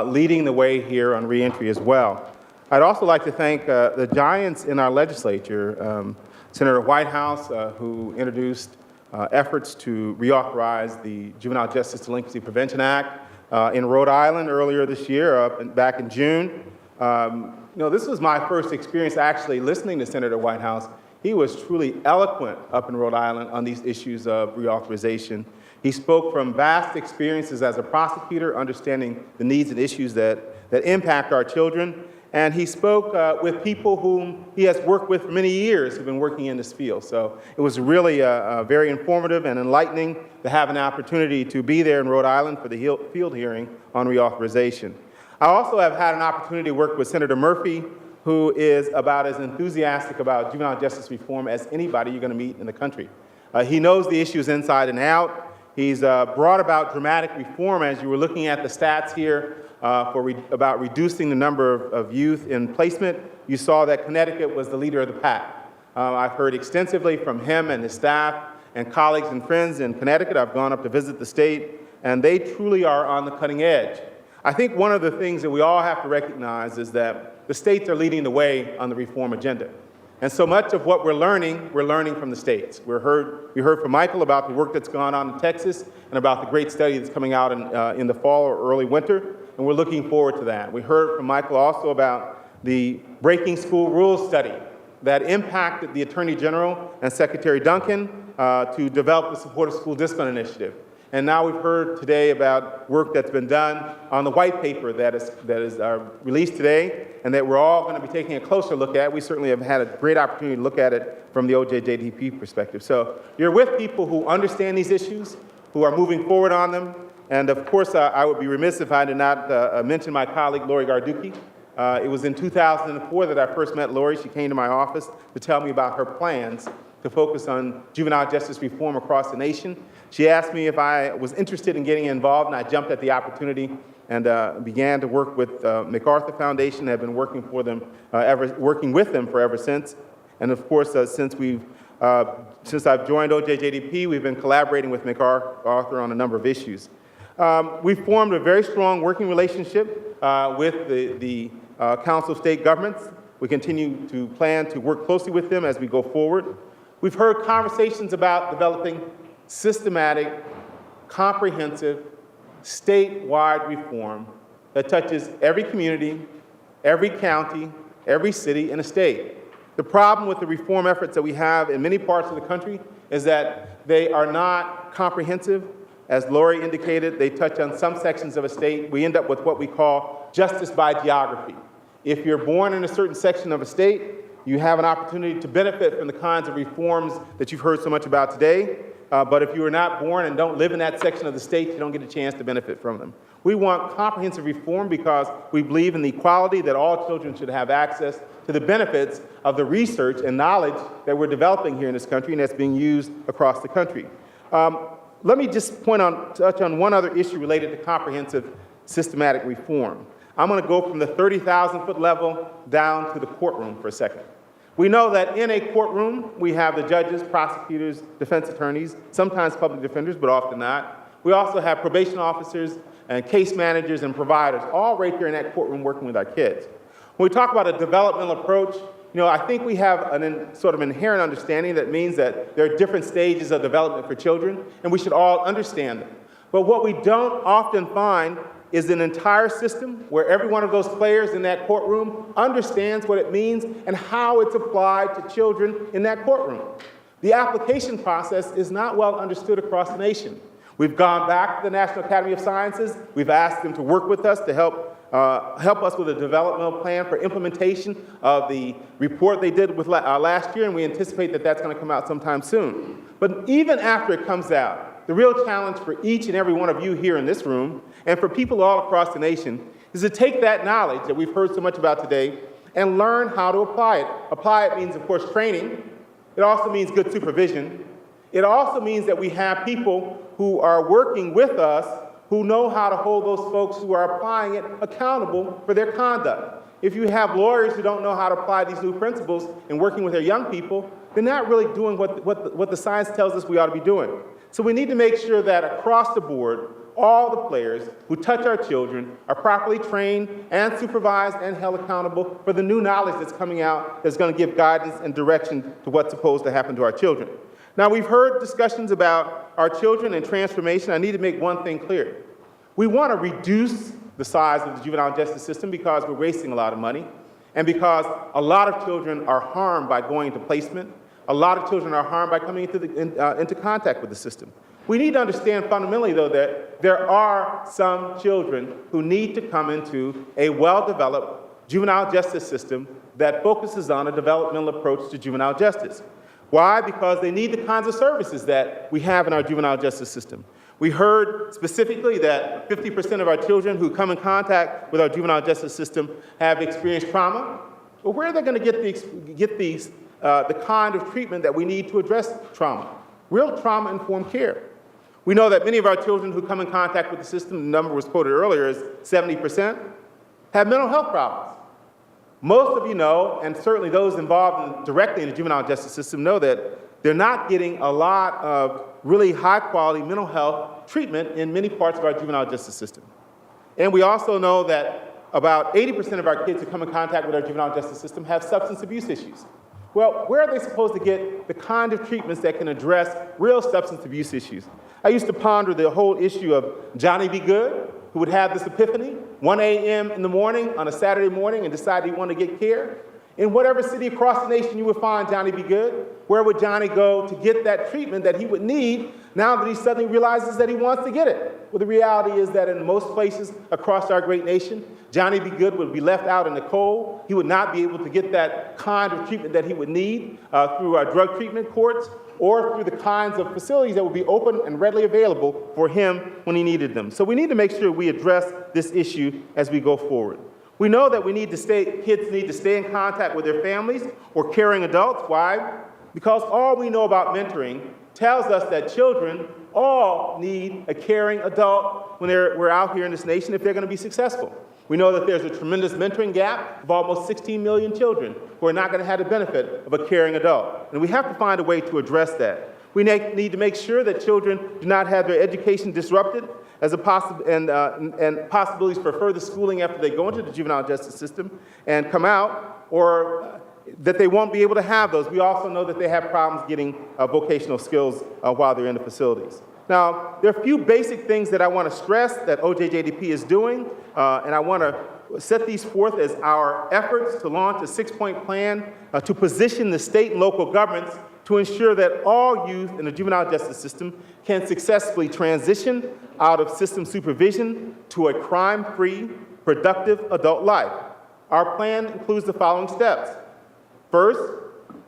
leading the way here on reentry as well. I'd also like to thank the giants in our legislature, Senator Whitehouse, who introduced efforts to reauthorize the Juvenile Justice Delinquency Prevention Act in Rhode Island earlier this year, back in June. This was my first experience actually listening to Senator Whitehouse. He was truly eloquent up in Rhode Island on these issues of reauthorization. He spoke from vast experiences as a prosecutor, understanding the needs and issues that impact our children, And he spoke with people whom he has worked with for many years who've been working in this field. So it was really very informative and enlightening to have an opportunity to be there in Rhode Island for the field hearing on reauthorization. I also have had an opportunity to work with Senator Murphy, who is about as enthusiastic about juvenile justice reform as anybody you're going to meet in the country. He knows the issues inside and out. He's brought about dramatic reform, as you were looking at the stats here, about reducing the number of youth in placement. You saw that Connecticut was the leader of the pack. I've heard extensively from him and his staff and colleagues and friends in Connecticut. I've gone up to visit the state, and they truly are on the cutting edge. I think one of the things that we all have to recognize is that the states are leading the way on the reform agenda. And so much of what we're learning from the states. We heard from Michael about the work that's gone on in Texas and about the great study that's coming out in the fall or early winter, and we're looking forward to that. We heard from Michael also about the Breaking School Rules study that impacted the Attorney General and Secretary Duncan to develop the Supportive School Discipline Initiative. And now we've heard today about work that's been done on the white paper that is released today and that we're all going to be taking a closer look at. We certainly have had a great opportunity to look at it from the OJJDP perspective. So you're with people who understand these issues, who are moving forward on them. And of course, I would be remiss if I did not mention my colleague, Lori Garducki. It was in 2004 that I first met Lori. She came to my office to tell me about her plans to focus on juvenile justice reform across the nation. She asked me if I was interested in getting involved, and I jumped at the opportunity and began to work with MacArthur Foundation. I've been working with them for ever since. And of course, since I've joined OJJDP, we've been collaborating with MacArthur on a number of issues. We've formed a very strong working relationship with the Council of State Governments. We continue to plan to work closely with them as we go forward. We've heard conversations about developing systematic, comprehensive, statewide reform that touches every community, every county, every city in a state. The problem with the reform efforts that we have in many parts of the country is that they are not comprehensive. As Lori indicated, they touch on some sections of a state. We end up with what we call justice by geography. If you're born in a certain section of a state, you have an opportunity to benefit from the kinds of reforms that you've heard so much about today. But if you are not born and don't live in that section of the state, you don't get a chance to benefit from them. We want comprehensive reform because we believe in the equality that all children should have access to the benefits of the research and knowledge that we're developing here in this country and that's being used across the country. Let me just touch on one other issue related to comprehensive systematic reform. I'm going to go from the 30,000-foot level down to the courtroom for a second. We know that in a courtroom, we have the judges, prosecutors, defense attorneys, sometimes public defenders, but often not. We also have probation officers and case managers and providers, all right here in that courtroom working with our kids. When we talk about a developmental approach, I think we have an sort of inherent understanding that means that there are different stages of development for children, and we should all understand them. But what we don't often find is an entire system where every one of those players in that courtroom understands what it means and how it's applied to children in that courtroom. The application process is not well understood across the nation. We've gone back to the National Academy of Sciences. We've asked them to work with us to help us with a developmental plan for implementation of the report they did with last year, and we anticipate that that's going to come out sometime soon. But even after it comes out, the real challenge for each and every one of you here in this room and for people all across the nation is to take that knowledge that we've heard so much about today and learn how to apply it. Apply it means, of course, training. It also means good supervision. It also means that we have people who are working with us who know how to hold those folks who are applying it accountable for their conduct. If you have lawyers who don't know how to apply these new principles in working with their young people, they're not really doing what the science tells us we ought to be doing. So we need to make sure that across the board, all the players who touch our children are properly trained and supervised and held accountable for the new knowledge that's coming out that's going to give guidance and direction to what's supposed to happen to our children. Now, we've heard discussions about our children and transformation. I need to make one thing clear. We want to reduce the size of the juvenile justice system because we're wasting a lot of money and because a lot of children are harmed by going into placement. A lot of children are harmed by coming into contact with the system. We need to understand fundamentally, though, that there are some children who need to come into a well-developed juvenile justice system that focuses on a developmental approach to juvenile justice. Why? Because they need the kinds of services that we have in our juvenile justice system. We heard specifically that 50% of our children who come in contact with our juvenile justice system have experienced trauma. Well, where are they going to get the kind of treatment that we need to address trauma? Real trauma-informed care. We know that many of our children who come in contact with the system, the number was quoted earlier is 70%, have mental health problems. Most of you know, and certainly those involved directly in the juvenile justice system know that they're not getting a lot of really high-quality mental health treatment in many parts of our juvenile justice system. And we also know that about 80% of our kids who come in contact with our juvenile justice system have substance abuse issues. Well, where are they supposed to get the kind of treatments that can address real substance abuse issues? I used to ponder the whole issue of Johnny Be Good, who would have this epiphany, 1 a.m. in the morning on a Saturday morning and decide he wanted to get care. In whatever city across the nation you would find Johnny Be Good, where would Johnny go to get that treatment that he would need now that he suddenly realizes that he wants to get it? Well, the reality is that in most places across our great nation, Johnny Be Good would be left out in the cold. He would not be able to get that kind of treatment that he would need through our drug treatment courts or through the kinds of facilities that would be open and readily available for him when he needed them. So we need to make sure we address this issue as we go forward. We know that kids need to stay in contact with their families or caring adults. Why? Because all we know about mentoring tells us that children all need a caring adult when we're out here in this nation if they're going to be successful. We know that there's a tremendous mentoring gap of almost 16 million children who are not going to have the benefit of a caring adult. And we have to find a way to address that. We need to make sure that children do not have their education disrupted as and possibilities for further schooling after they go into the juvenile justice system and come out, or that they won't be able to have those. We also know that they have problems getting vocational skills while they're in the facilities. Now, there are a few basic things that I want to stress that OJJDP is doing, and I want to set these forth as our efforts to launch a 6-point plan to position the state and local governments to ensure that all youth in the juvenile justice system can successfully transition out of system supervision to a crime-free, productive adult life. Our plan includes the following steps. First,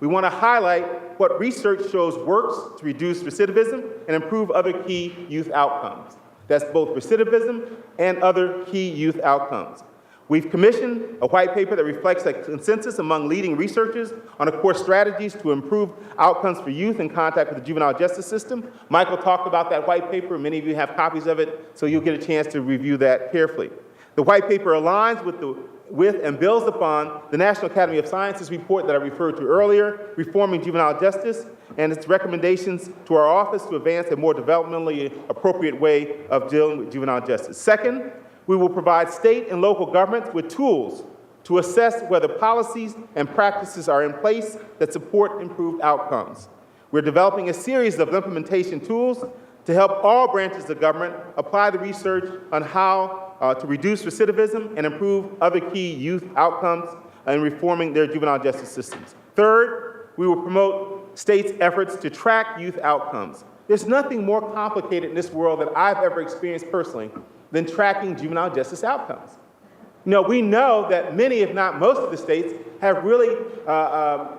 we want to highlight what research shows works to reduce recidivism and improve other key youth outcomes. That's both recidivism and other key youth outcomes. We've commissioned a white paper that reflects a consensus among leading researchers on the core strategies to improve outcomes for youth in contact with the juvenile justice system. Michael talked about that white paper. Many of you have copies of it, so you'll get a chance to review that carefully. The white paper aligns with and builds upon the National Academy of Sciences report that I referred to earlier, Reforming Juvenile Justice, and its recommendations to our office to advance a more developmentally appropriate way of dealing with juvenile justice. Second, we will provide state and local governments with tools to assess whether policies and practices are in place that support improved outcomes. We're developing a series of implementation tools to help all branches of government apply the research on how to reduce recidivism and improve other key youth outcomes in reforming their juvenile justice systems. Third, we will promote states' efforts to track youth outcomes. There's nothing more complicated in this world that I've ever experienced personally than tracking juvenile justice outcomes. We know that many, if not most of the states, have really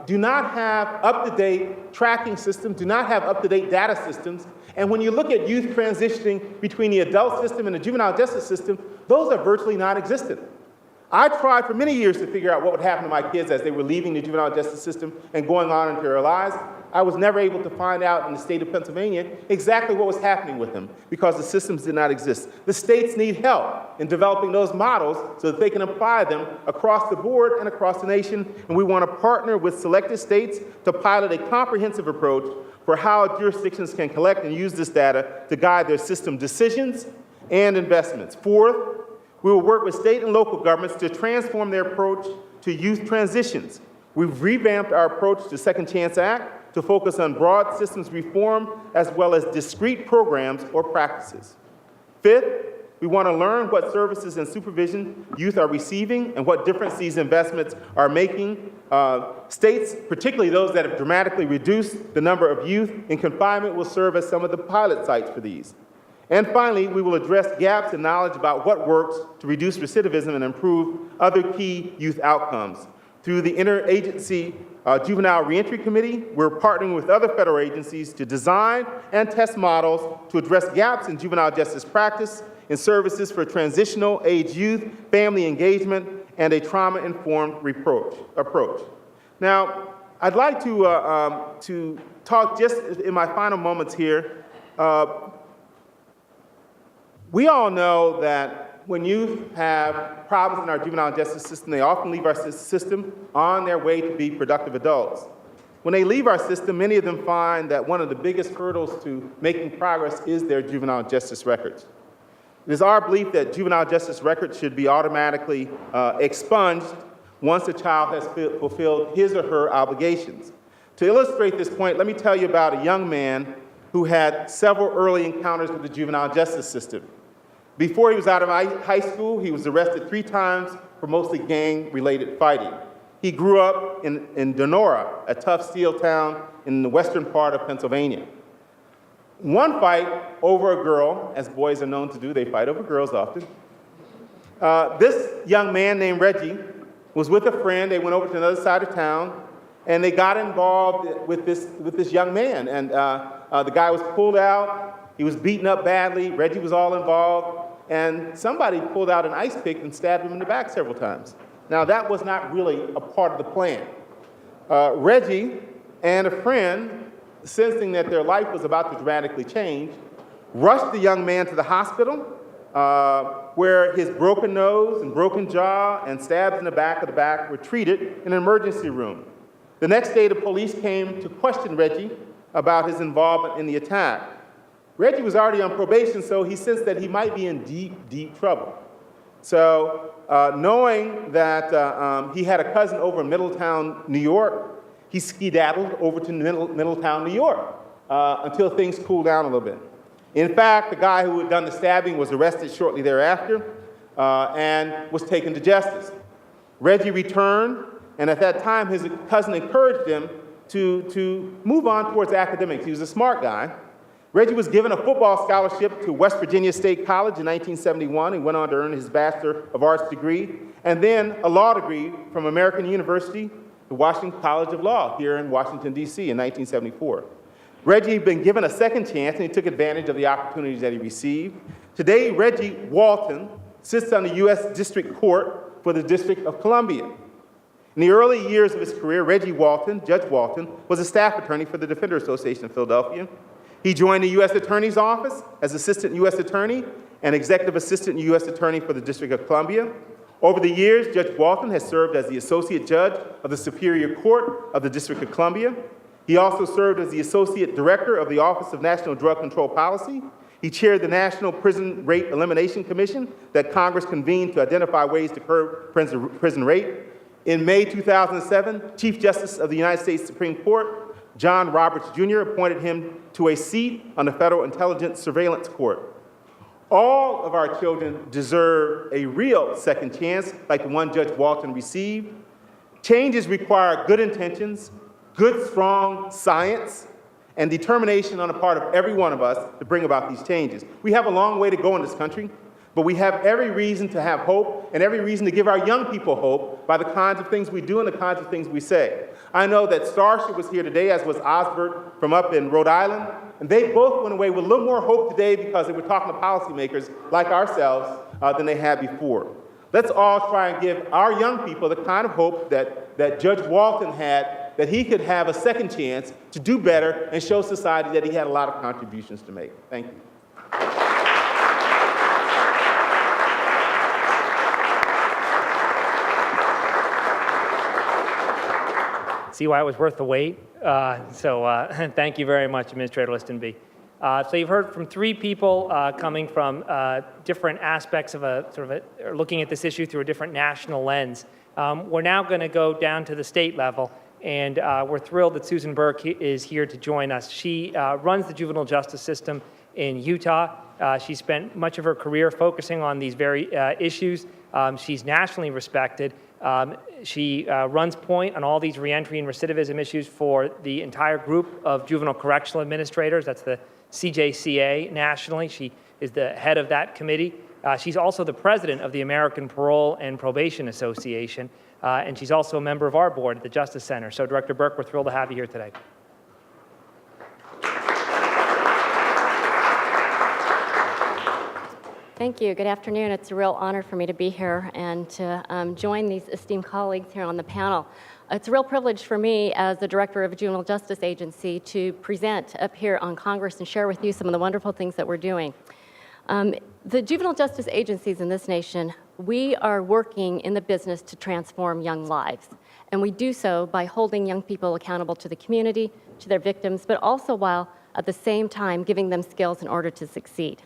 do not have up-to-date tracking systems, do not have up-to-date data systems. And when you look at youth transitioning between the adult system and the juvenile justice system, those are virtually non-existent. I tried for many years to figure out what would happen to my kids as they were leaving the juvenile justice system and going on into their lives. I was never able to find out in the state of Pennsylvania exactly what was happening with them because the systems did not exist. The states need help in developing those models so that they can apply them across the board and across the nation. And we want to partner with selected states to pilot a comprehensive approach for how jurisdictions can collect and use this data to guide their system decisions and investments. Fourth, we will work with state and local governments to transform their approach to youth transitions. We've revamped our approach to Second Chance Act to focus on broad systems reform as well as discrete programs or practices. Fifth, we want to learn what services and supervision youth are receiving and what difference these investments are making. States, particularly those that have dramatically reduced the number of youth in confinement, will serve as some of the pilot sites for these. And finally, we will address gaps in knowledge about what works to reduce recidivism and improve other key youth outcomes. Through the Interagency Juvenile Reentry Committee, we're partnering with other federal agencies to design and test models to address gaps in juvenile justice practice, in services for transitional age youth, family engagement, and a trauma-informed approach. Now, I'd like to talk just in my final moments here. We all know that when youth have problems in our juvenile justice system, they often leave our system on their way to be productive adults. When they leave our system, many of them find that one of the biggest hurdles to making progress is their juvenile justice records. It is our belief that juvenile justice records should be automatically expunged once a child has fulfilled his or her obligations. To illustrate this point, let me tell you about a young man who had several early encounters with the juvenile justice system. Before he was out of high school, he was arrested 3 times for mostly gang-related fighting. He grew up in Donora, a tough steel town in the western part of Pennsylvania. One fight over a girl, as boys are known to do, they fight over girls often. This young man named Reggie was with a friend. They went over to another side of town, and they got involved with this young man. And the guy was pulled out. He was beaten up badly. Reggie was all involved. And somebody pulled out an ice pick and stabbed him in the back several times. Now, that was not really a part of the plan. Reggie and a friend, sensing that their life was about to dramatically change, rushed the young man to the hospital, where his broken nose and broken jaw and stabs in the back were treated in an emergency room. The next day, the police came to question Reggie about his involvement in the attack. Reggie was already on probation, so he sensed that he might be in deep, deep trouble. So knowing that he had a cousin over in Middletown, New York, he skedaddled over to Middletown, New York, until things cooled down a little bit. In fact, the guy who had done the stabbing was arrested shortly thereafter and was taken to justice. Reggie returned, and at that time, his cousin encouraged him to move on towards academics. He was a smart guy. Reggie was given a football scholarship to West Virginia State College in 1971. He went on to earn his Bachelor of Arts degree, and then a law degree from American University, the Washington College of Law here in Washington, D.C. in 1974. Reggie had been given a second chance, and he took advantage of the opportunities that he received. Today, Reggie Walton sits on the U.S. District Court for the District of Columbia. In the early years of his career, Reggie Walton, Judge Walton, was a staff attorney for the Defender Association of Philadelphia. He joined the U.S. Attorney's Office as Assistant U.S. Attorney and Executive Assistant U.S. Attorney for the District of Columbia. Over the years, Judge Walton has served as the Associate Judge of the Superior Court of the District of Columbia. He also served as the Associate Director of the Office of National Drug Control Policy. He chaired the National Prison Rate Elimination Commission that Congress convened to identify ways to curb prison rate. In May 2007, Chief Justice of the United States Supreme Court John Roberts Jr. appointed him to a seat on the Federal Intelligence Surveillance Court. All of our children deserve a real second chance, like the one Judge Walton received. Changes require good intentions, good, strong science, and determination on the part of every one of us to bring about these changes. We have a long way to go in this country, but we have every reason to have hope and every reason to give our young people hope by the kinds of things we do and the kinds of things we say. I know that Starship was here today, as was Osbert from up in Rhode Island, and they both went away with a little more hope today because they were talking to policymakers like ourselves than they had before. Let's all try and give our young people the kind of hope that Judge Walton had, that he could have a second chance to do better and show society that he had a lot of contributions to make. Thank you. See why it was worth the wait? Thank you very much, Administrator Listenby. So you've heard from 3 people coming from different aspects of looking at this issue through a different national lens. We're now going to go down to the state level, and we're thrilled that Susan Burke is here to join us. She runs the juvenile justice system in Utah. She spent much of her career focusing on these very issues. She's nationally respected. She runs point on all these reentry and recidivism issues for the entire group of juvenile correctional administrators. That's the CJCA nationally. She is the head of that committee. She's also the president of the American Parole and Probation Association, and she's also a member of our board at the Justice Center. So, Director Burke, we're thrilled to have you here today. Thank you. Good afternoon. It's a real honor for me to be here and to join these esteemed colleagues here on the panel. It's a real privilege for me as the Director of a Juvenile Justice Agency to present up here on Congress and share with you some of the wonderful things that we're doing. The juvenile justice agencies in this nation, we are working in the business to transform young lives. And we do so by holding young people accountable to the community, to their victims, but also while at the same time giving them skills in order to succeed.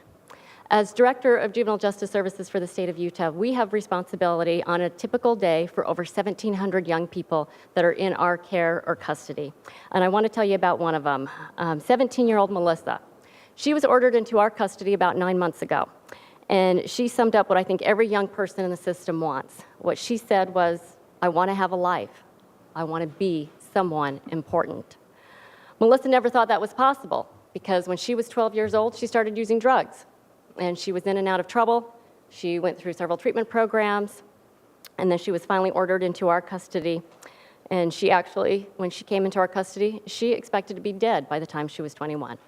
As Director of Juvenile Justice Services for the state of Utah, we have responsibility on a typical day for over 1,700 young people that are in our care or custody. And I want to tell you about one of them, 17-year-old Melissa. She was ordered into our custody about 9 months ago, and she summed up what I think every young person in the system wants. What she said was, I want to have a life. I want to be someone important. Melissa never thought that was possible because when she was 12 years old, she started using drugs. And she was in and out of trouble. She went through several treatment programs, and then she was finally ordered into our custody. And she actually, when she came into our custody, she expected to be dead by the time she was 21.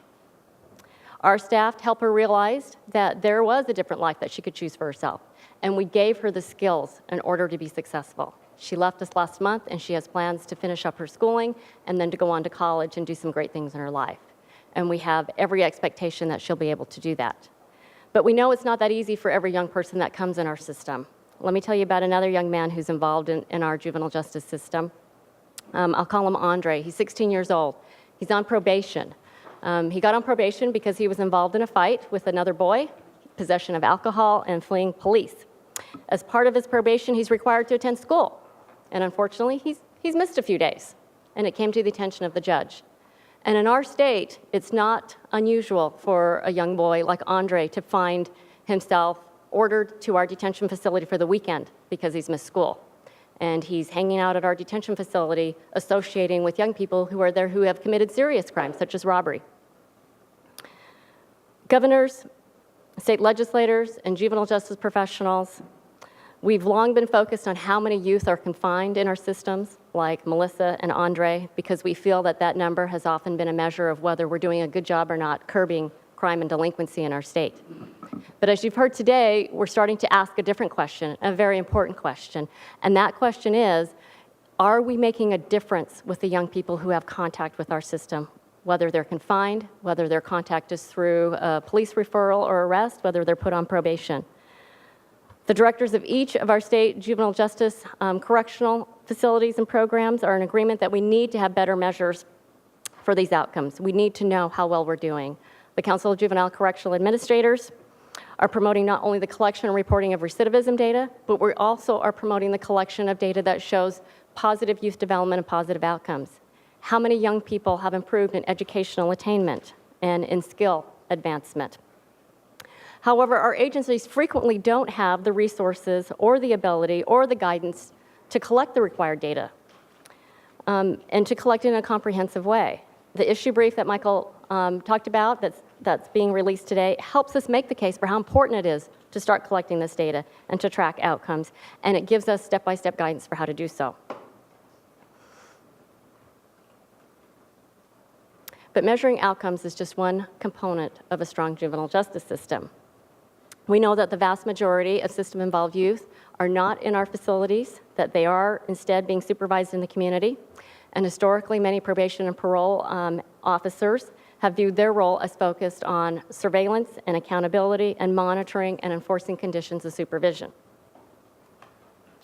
Our staff helped her realize that there was a different life that she could choose for herself, and we gave her the skills in order to be successful. She left us last month, and she has plans to finish up her schooling and then to go on to college and do some great things in her life. And we have every expectation that she'll be able to do that. But we know it's not that easy for every young person that comes in our system. Let me tell you about another young man who's involved in our juvenile justice system. I'll call him Andre. He's 16 years old. He's on probation. He got on probation because he was involved in a fight with another boy, possession of alcohol, and fleeing police. As part of his probation, he's required to attend school. And unfortunately, he's missed a few days. And it came to the attention of the judge. And in our state, it's not unusual for a young boy like Andre to find himself ordered to our detention facility for the weekend because he's missed school. And he's hanging out at our detention facility, associating with young people who are there who have committed serious crimes, such as robbery. Governors, state legislators, and juvenile justice professionals, we've long been focused on how many youth are confined in our systems, like Melissa and Andre, because we feel that that number has often been a measure of whether we're doing a good job or not curbing crime and delinquency in our state. But as you've heard today, we're starting to ask a different question, a very important question. And that question is, are we making a difference with the young people who have contact with our system? Whether they're confined, whether their contact is through a police referral or arrest, whether they're put on probation. The directors of each of our state juvenile justice correctional facilities and programs are in agreement that we need to have better measures for these outcomes. We need to know how well we're doing. The Council of Juvenile Correctional Administrators are promoting not only the collection and reporting of recidivism data, but we also are promoting the collection of data that shows positive youth development and positive outcomes. How many young people have improved in educational attainment and in skill advancement? However, our agencies frequently don't have the resources or the ability or the guidance to collect the required data and to collect it in a comprehensive way. The issue brief that Michael talked about that's being released today helps us make the case for how important it is to start collecting this data and to track outcomes, and it gives us step-by-step guidance for how to do so. But measuring outcomes is just one component of a strong juvenile justice system. We know that the vast majority of system-involved youth are not in our facilities, that they are instead being supervised in the community. And historically, many probation and parole officers have viewed their role as focused on surveillance and accountability and monitoring and enforcing conditions of supervision.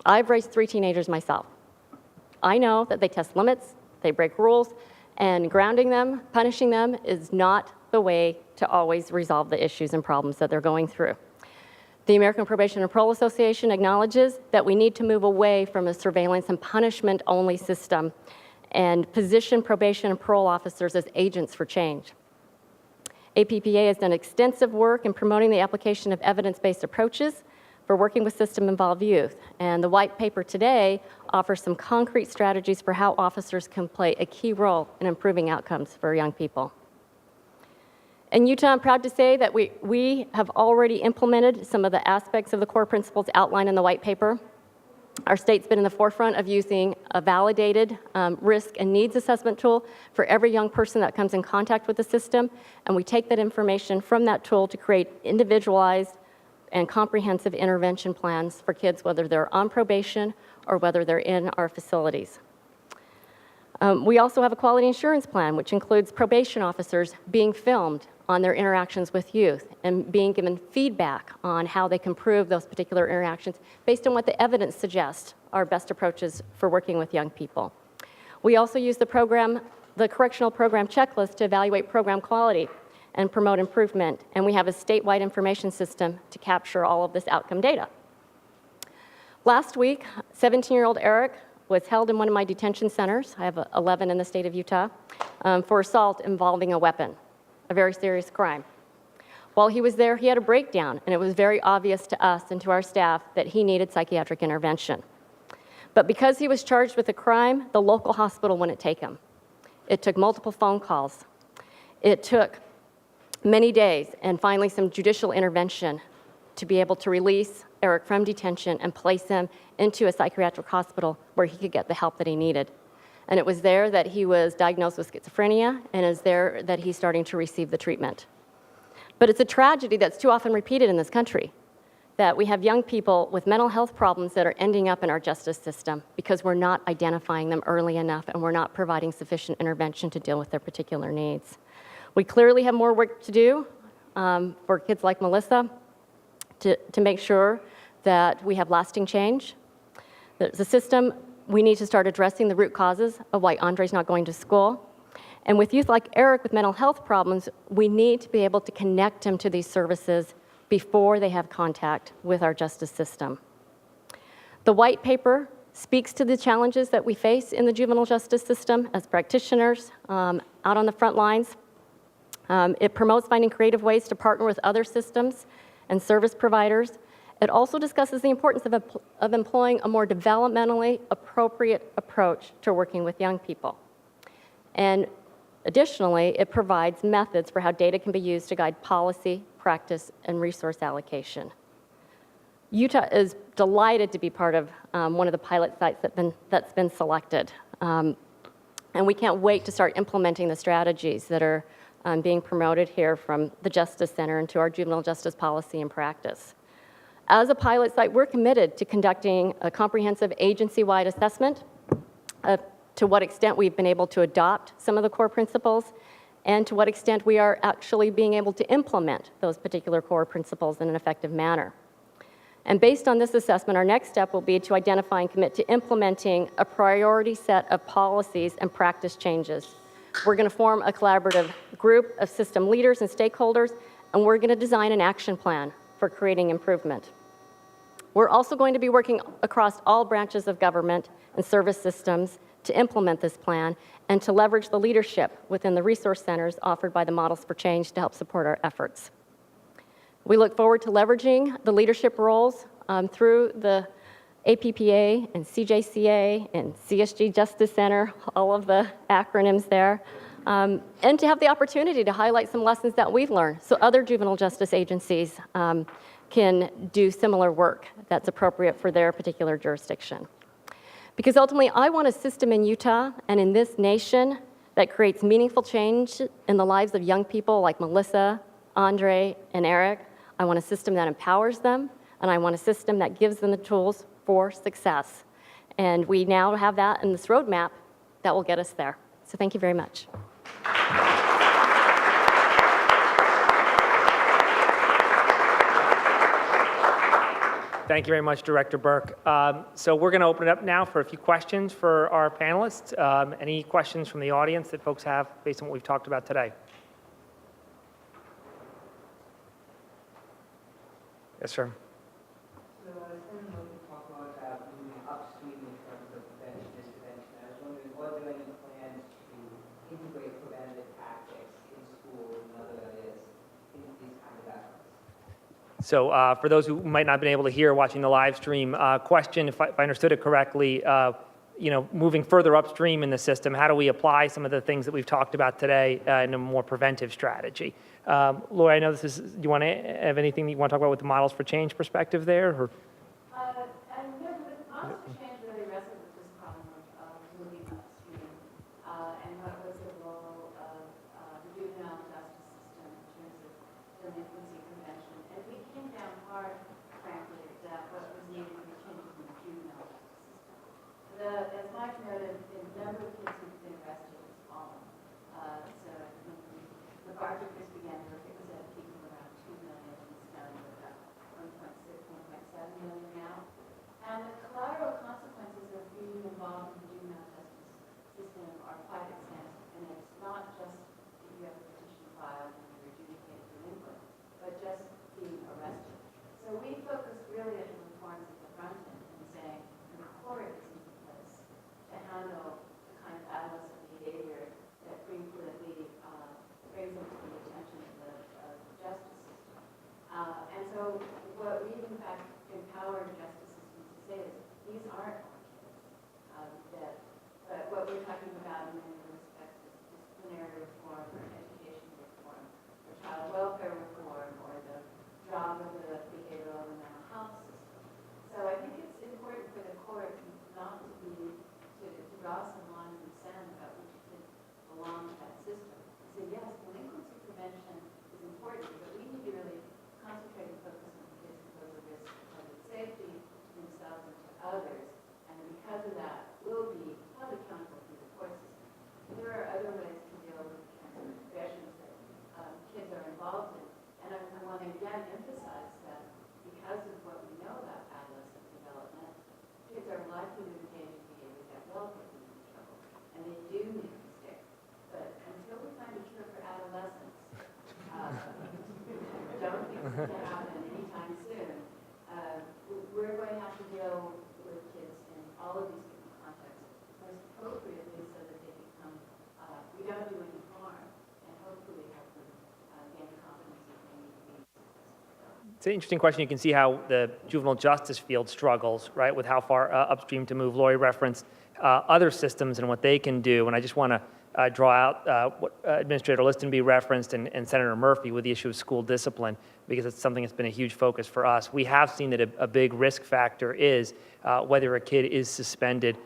I've raised 3 teenagers myself. I know that they test limits, they break rules, and grounding them, punishing them is not the way to always resolve the issues and problems that they're going through. The American Probation and Parole Association acknowledges that we need to move away from a surveillance and punishment-only system and position probation and parole officers as agents for change. APPA has done extensive work in promoting the application of evidence-based approaches for working with system-involved youth, and the white paper today offers some concrete strategies for how officers can play a key role in improving outcomes for young people. In Utah, I'm proud to say that we have already implemented some of the aspects of the core principles outlined in the white paper. Our state's been in the forefront of using a validated risk and needs assessment tool for every young person that comes in contact with the system, and we take that information from that tool to create individualized and comprehensive intervention plans for kids, whether they're on probation or whether they're in our facilities. We also have a quality assurance plan, which includes probation officers being filmed on their interactions with youth and being given feedback on how they can improve those particular interactions based on what the evidence suggests are best approaches for working with young people. We also use the correctional program checklist to evaluate program quality and promote improvement, and we have a statewide information system to capture all of this outcome data. Last week, 17-year-old Eric was held in one of my detention centers, I have 11 in the state of Utah, for assault involving a weapon, a very serious crime. While he was there, he had a breakdown, and it was very obvious to us and to our staff that he needed psychiatric intervention. But because he was charged with a crime, the local hospital wouldn't take him. It took multiple phone calls. It took many days and finally some judicial intervention to be able to release Eric from detention and place him into a psychiatric hospital where he could get the help that he needed. And it was there that he was diagnosed with schizophrenia, and it is there that he's starting to receive the treatment. But it's a tragedy that's too often repeated in this country, that we have young people with mental health problems that are ending up in our justice system because we're not identifying them early enough and we're not providing sufficient intervention to deal with their particular needs. We clearly have more work to do for kids like Melissa to make sure that we have lasting change. There's a system. We need to start addressing the root causes of why Andre's not going to school. And with youth like Eric with mental health problems, we need to be able to connect them to these services before they have contact with our justice system. The white paper speaks to the challenges that we face in the juvenile justice system as practitioners out on the front lines. It promotes finding creative ways to partner with other systems and service providers. It also discusses the importance of employing a more developmentally appropriate approach to working with young people. And additionally, it provides methods for how data can be used to guide policy, practice, and resource allocation. Utah is delighted to be part of one of the pilot sites that's been selected. And we can't wait to start implementing the strategies that are being promoted here from the Justice Center into our juvenile justice policy and practice. As a pilot site, we're committed to conducting a comprehensive agency-wide assessment of to what extent we've been able to adopt some of the core principles and to what extent we are actually being able to implement those particular core principles in an effective manner. And based on this assessment, our next step will be to identify and commit to implementing a priority set of policies and practice changes. We're going to form a collaborative group of system leaders and stakeholders, and we're going to design an action plan for creating improvement. We're also going to be working across all branches of government and service systems to implement this plan and to leverage the leadership within the resource centers offered by the Models for Change to help support our efforts. We look forward to leveraging the leadership roles through the APPA and CJCA and CSG Justice Center, all of the acronyms there, and to have the opportunity to highlight some lessons that we've learned so other juvenile justice agencies can do similar work that's appropriate for their particular jurisdiction. Because ultimately, I want a system in Utah and in this nation that creates meaningful change in the lives of young people like Melissa, Andre, and Eric. I want a system that empowers them, and I want a system that gives them the tools for success. And we now have that in this roadmap that will get us there. So thank you very much. Thank you very much, Director Burke. So we're going to open it up now for a few questions for our panelists. Any questions from the audience that folks have based on what we've talked about today? Yes, sir. So I was wondering what you talked about moving upstream in terms of prevention, disintervention. I was wondering, are there any plans to integrate preventative tactics in schools and other areas into these kind of efforts? So for those who might not have been able to hear watching the live stream, question, if I understood it correctly, moving further upstream in the system, how do we apply some of the things that we've talked about today in a more preventive strategy? Lori, I know do you want to have anything that you want to talk about with the models for change perspective there? Or? And yeah, the models for change really wrestled with this problem of moving upstream and what was the role of the juvenile justice system in terms of delinquency prevention. And we came down hard, frankly, that what was needed was changes in the juvenile justice system. As Mike noted, the number of kids who've been arrested has fallen. So when the Barker case began work, it was at a peak of around 2 million, and it's down to about 1.6, 1.7 million now. And the collateral consequences of being involved in the juvenile justice system are quite extensive. And it's not just if you have a petition filed and you're adjudicated delinquent, but just being arrested. So we focus really at the reforms at the front end and saying the court is in place to handle the kind of adolescent behavior that frequently brings them to the attention of the justice system. And so what we, in fact, empower justice systems to say is these aren't our kids. But what we're talking about in many respects is disciplinary reform or education reform or child welfare reform or the job of the behavioral and mental health system. So I think it's important for the court not to draw some lines in the sand about which kids belong to that system. So yes, delinquency prevention is important, but we need to really concentrate and focus on the kids who pose a risk to public safety, to themselves and to others. And because of that, we'll be held accountable through the court system. There are other ways to deal with the kinds of aggressions that kids are involved in. And I want to again emphasize that because of what we know about adolescent development, kids are likely to engage in behavior that will get them in trouble. And they do make mistakes. But until we find a cure for adolescence, don't think it's going to happen anytime soon, we're going to have to deal with kids in all of these different contexts most appropriately so that they become, we don't do any harm, and hopefully help them gain the competency they need to be successful. It's an interesting question. You can see how the juvenile justice field struggles, right, with how far upstream to move. Lori referenced other systems and what they can do, and I just want to draw out what Administrator Listenby referenced and Senator Murphy with the issue of school discipline, because it's something that's been a huge focus for us. We have seen that a big risk factor is whether a kid is suspended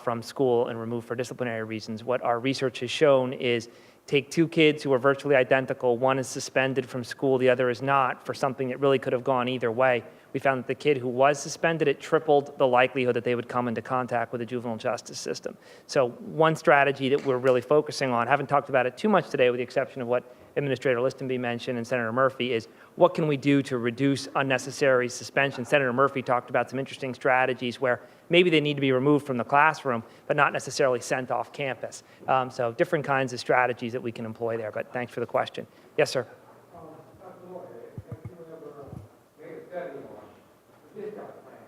from school and removed for disciplinary reasons. What our research has shown is take two kids who are virtually identical, one is suspended from school, the other is not, for something that really could have gone either way. We found that the kid who was suspended, it tripled the likelihood that they would come into contact with the juvenile justice system. So one strategy that we're really focusing on, haven't talked about it too much today with the exception of what Administrator Listenby mentioned and Senator Murphy, is what can we do to reduce unnecessary suspension? Senator Murphy talked about some interesting strategies where maybe they need to be removed from the classroom, but not necessarily sent off campus. So different kinds of strategies that we can employ there, but thanks for the question. Yes, sir. Dr. Lloyd, have you ever made a study on the discharge plan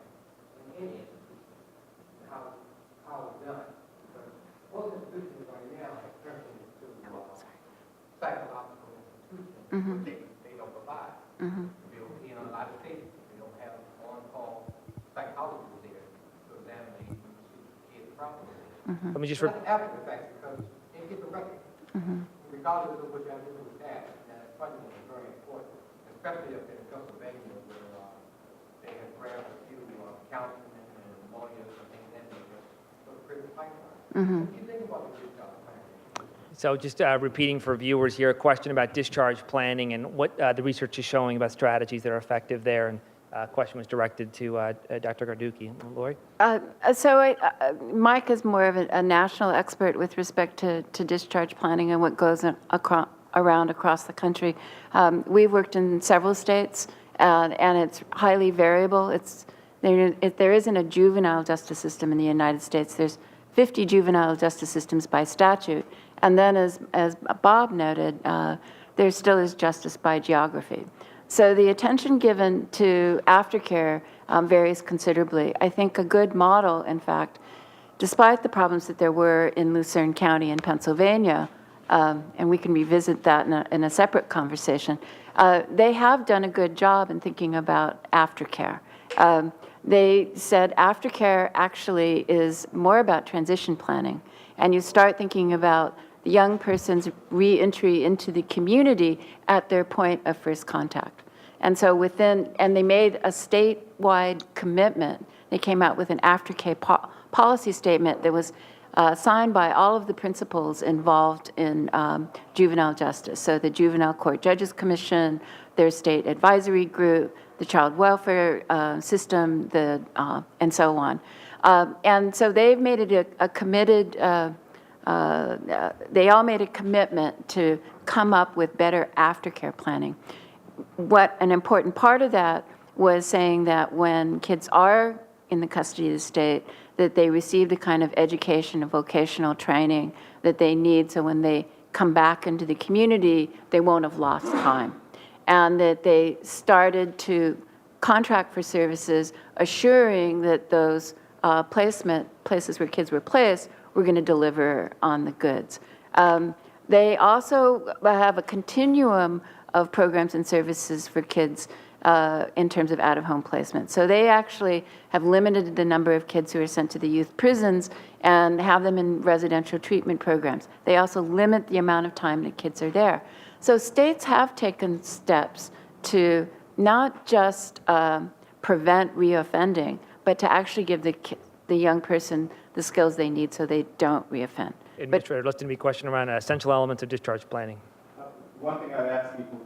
in India, how it's done? Because most institutions right now have turned into psychological institutions, which they don't provide. In a lot of states, they don't have on-call psychologists there to examine the kids properly. Let me just That's after the fact, because they get the record. Regardless of what y'all do with that funding is very important, especially up in Pennsylvania where they have grabbed a few councilmen and lawyers and things like that for the prison pipeline. What do you think about the discharge plan? So just repeating for viewers here, a question about discharge planning and what the research is showing about strategies that are effective there. And question was directed to Dr. Garducki. Lori? Mike is more of a national expert with respect to discharge planning and what goes around across the country. We've worked in several states, and it's highly variable. There isn't a juvenile justice system in the United States. There's 50 juvenile justice systems by statute. And then, as Bob noted, there still is justice by geography. So the attention given to aftercare varies considerably. I think a good model, in fact, despite the problems that there were in Lucerne County in Pennsylvania, and we can revisit that in a separate conversation, they have done a good job in thinking about aftercare. they said aftercare actually is more about transition planning. And you start thinking about the young person's reentry into the community at their point of first contact. And so and they made a statewide commitment. They came out with an aftercare policy statement that was signed by all of the principals involved in juvenile justice. So the Juvenile Court Judges Commission, their state advisory group, the child welfare system, and so on. And so they've made it a committed, they all made a commitment to come up with better aftercare planning. What an important part of that was saying that when kids are in the custody of the state, that they receive the kind of education and vocational training that they need so when they come back into the community, they won't have lost time. And that they started to contract for services assuring that those places where kids were placed were going to deliver on the goods. They also have a continuum of programs and services for kids in terms of out-of-home placement. So they actually have limited the number of kids who are sent to the youth prisons and have them in residential treatment programs. They also limit the amount of time that kids are there. So states have taken steps to not just prevent reoffending, but to actually give the young person the skills they need so they don't reoffend. Administrator, let's do a question around essential elements of discharge planning. One thing I'd ask people.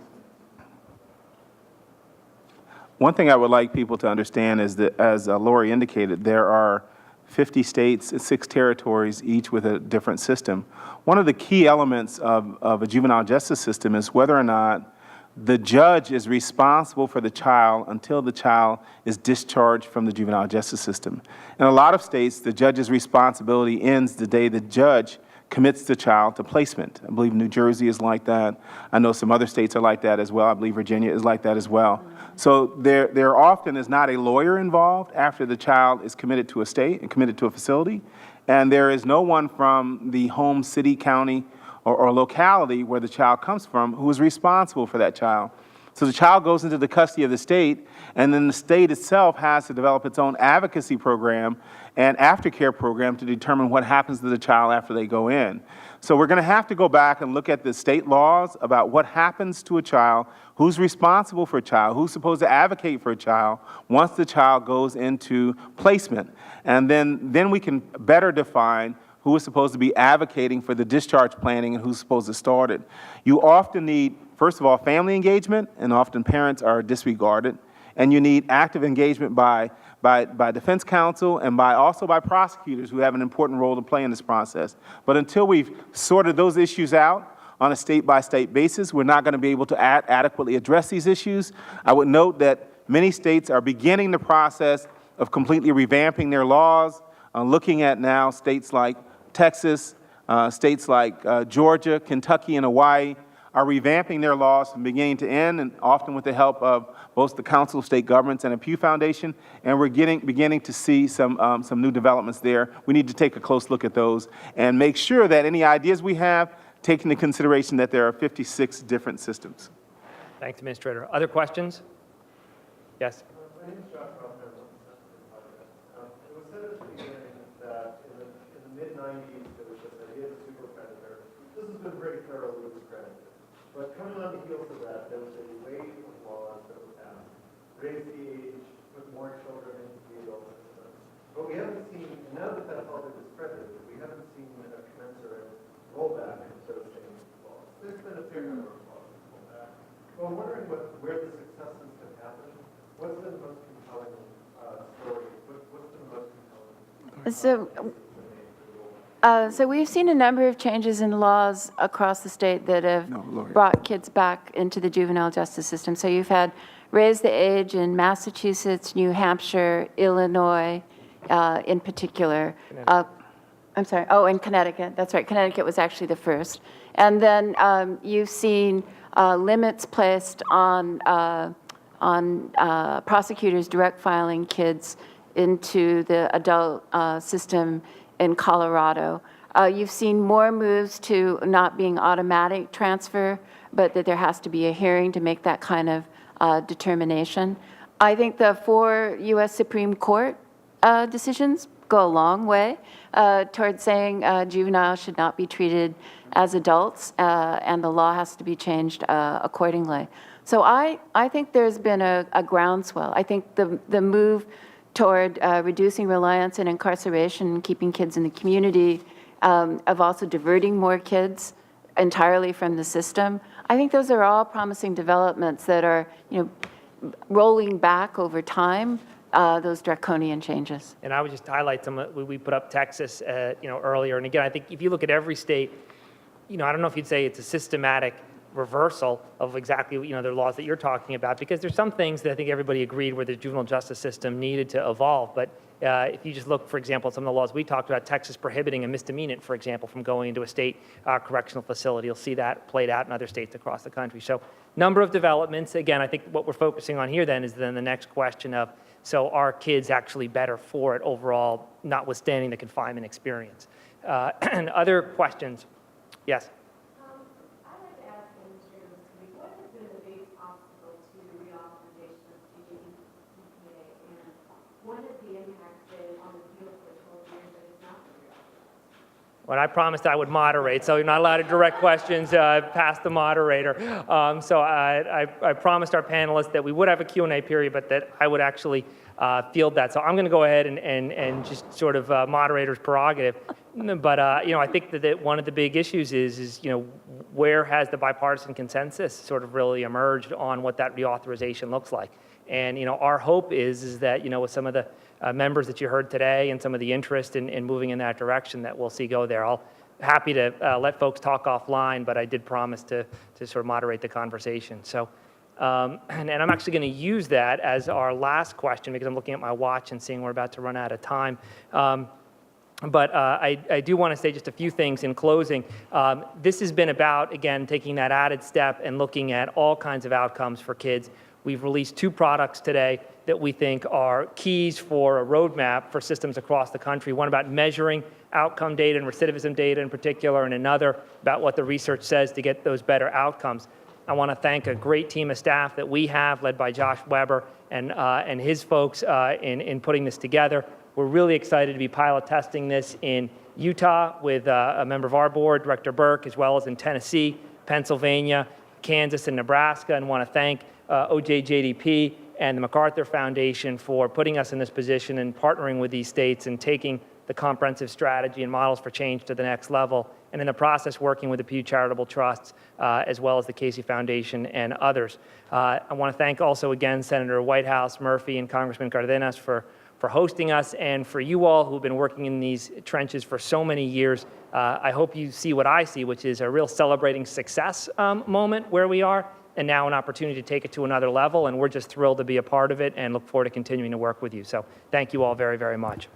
One thing I would like people to understand is that, as Lori indicated, there are 50 states, 6 territories, each with a different system. One of the key elements of a juvenile justice system is whether or not the judge is responsible for the child until the child is discharged from the juvenile justice system. In a lot of states, the judge's responsibility ends the day the judge commits the child to placement. I believe New Jersey is like that. I know some other states are like that as well. I believe Virginia is like that as well. So there often is not a lawyer involved after the child is committed to a state and committed to a facility. And there is no one from the home city, county, or locality where the child comes from who is responsible for that child. So the child goes into the custody of the state, and then the state itself has to develop its own advocacy program and aftercare program to determine what happens to the child after they go in. So we're going to have to go back and look at the state laws about what happens to a child, who's responsible for a child, who's supposed to advocate for a child once the child goes into placement. And then we can better define who is supposed to be advocating for the discharge planning and who's supposed to start it. You often need, first of all, family engagement, and often parents are disregarded. And you need active engagement by defense counsel and also by prosecutors who have an important role to play in this process. But until we've sorted those issues out on a state-by-state basis, we're not going to be able to adequately address these issues. I would note that many states are beginning the process of completely revamping their laws, looking at now states like Texas, states like Georgia, Kentucky, and Hawaii are revamping their laws from beginning to end, and often with the help of both the Council of State Governments and the Pew Foundation, and we're beginning to see some new developments there. We need to take a close look at those and make sure that any ideas we have take into consideration that there are 56 different systems. Thanks, Administrator. Other questions? Yes. My name is Josh Kaufman. It was said at the beginning that in the mid-90s, there was this idea of a super predator. This has been pretty thoroughly discredited. But coming on the heels of that, there was a wave of laws that were passed, raise the age, put more children into the adult system. But we haven't seen, and now that that's all been discredited, we haven't seen a commensurate rollback of those same laws. There's been a fair number of laws rolled back. Well, I'm wondering where the successes have happened. What's been the most compelling story? What's been the most compelling? So we've seen a number of changes in laws across the state that have brought kids back into the juvenile justice system. So you've had raise the age in Massachusetts, New Hampshire, Illinois, in particular. I'm sorry, and Connecticut. That's right, Connecticut was actually the first. And then you've seen limits placed on prosecutors direct filing kids into the adult system in Colorado. You've seen more moves to not being automatic transfer, but that there has to be a hearing to make that kind of determination. I think the 4 U.S. Supreme Court decisions go a long way towards saying juveniles should not be treated as adults, and the law has to be changed accordingly. So I think there's been a groundswell. I think the move toward reducing reliance on incarceration and keeping kids in the community, of also diverting more kids entirely from the system, I think those are all promising developments that are, rolling back over time, those draconian changes. And I would just highlight some, we put up Texas, earlier. And again, I think if you look at every state, I don't know if you'd say it's a systematic reversal of exactly, the laws that you're talking about, because there's some things that I think everybody agreed where the juvenile justice system needed to evolve. But if you just look, for example, at some of the laws we talked about, Texas prohibiting a misdemeanor, for example, from going into a state correctional facility, you'll see that played out in other states across the country. So number of developments. Again, I think what we're focusing on here then is then the next question of, so are kids actually better for it overall, notwithstanding the confinement experience? And other questions? Yes? I'd like to ask in terms of what has been the biggest obstacle to reauthorization of TJPA, and what has the impact been on the field for 12 years that it's not been reauthorized? When I promised I would moderate, so you're not allowed to direct questions past the moderator. So I promised our panelists that we would have a Q&A period, but that I would actually field that. So I'm going to go ahead and just sort of moderator's prerogative. But I think that one of the big issues is where has the bipartisan consensus sort of really emerged on what that reauthorization looks like? And our hope is that with some of the members that you heard today and some of the interest in moving in that direction, that we'll see go there. I'll happy to let folks talk offline, but I did promise to sort of moderate the conversation. So, and I'm actually going to use that as our last question because I'm looking at my watch and seeing we're about to run out of time. But I do want to say just a few things in closing. This has been about, again, taking that added step and looking at all kinds of outcomes for kids. We've released 2 products today that we think are keys for a roadmap for systems across the country. One about measuring outcome data and recidivism data in particular, and another about what the research says to get those better outcomes. I want to thank a great team of staff that we have, led by Josh Weber and his folks in putting this together. We're really excited to be pilot testing this in Utah with a member of our board, Director Burke, as well as in Tennessee, Pennsylvania, Kansas, and Nebraska, and want to thank OJJDP and the MacArthur Foundation for putting us in this position and partnering with these states and taking the comprehensive strategy and models for change to the next level, and in the process working with the Pew Charitable Trusts as well as the Casey Foundation and others. I want to thank also again Senator Whitehouse, Murphy, and Congressman Cardenas for hosting us, and for you all who've been working in these trenches for so many years. I hope you see what I see, which is a real celebrating success moment where we are, and now an opportunity to take it to another level, and we're just thrilled to be a part of it and look forward to continuing to work with you. So thank you all very, very much.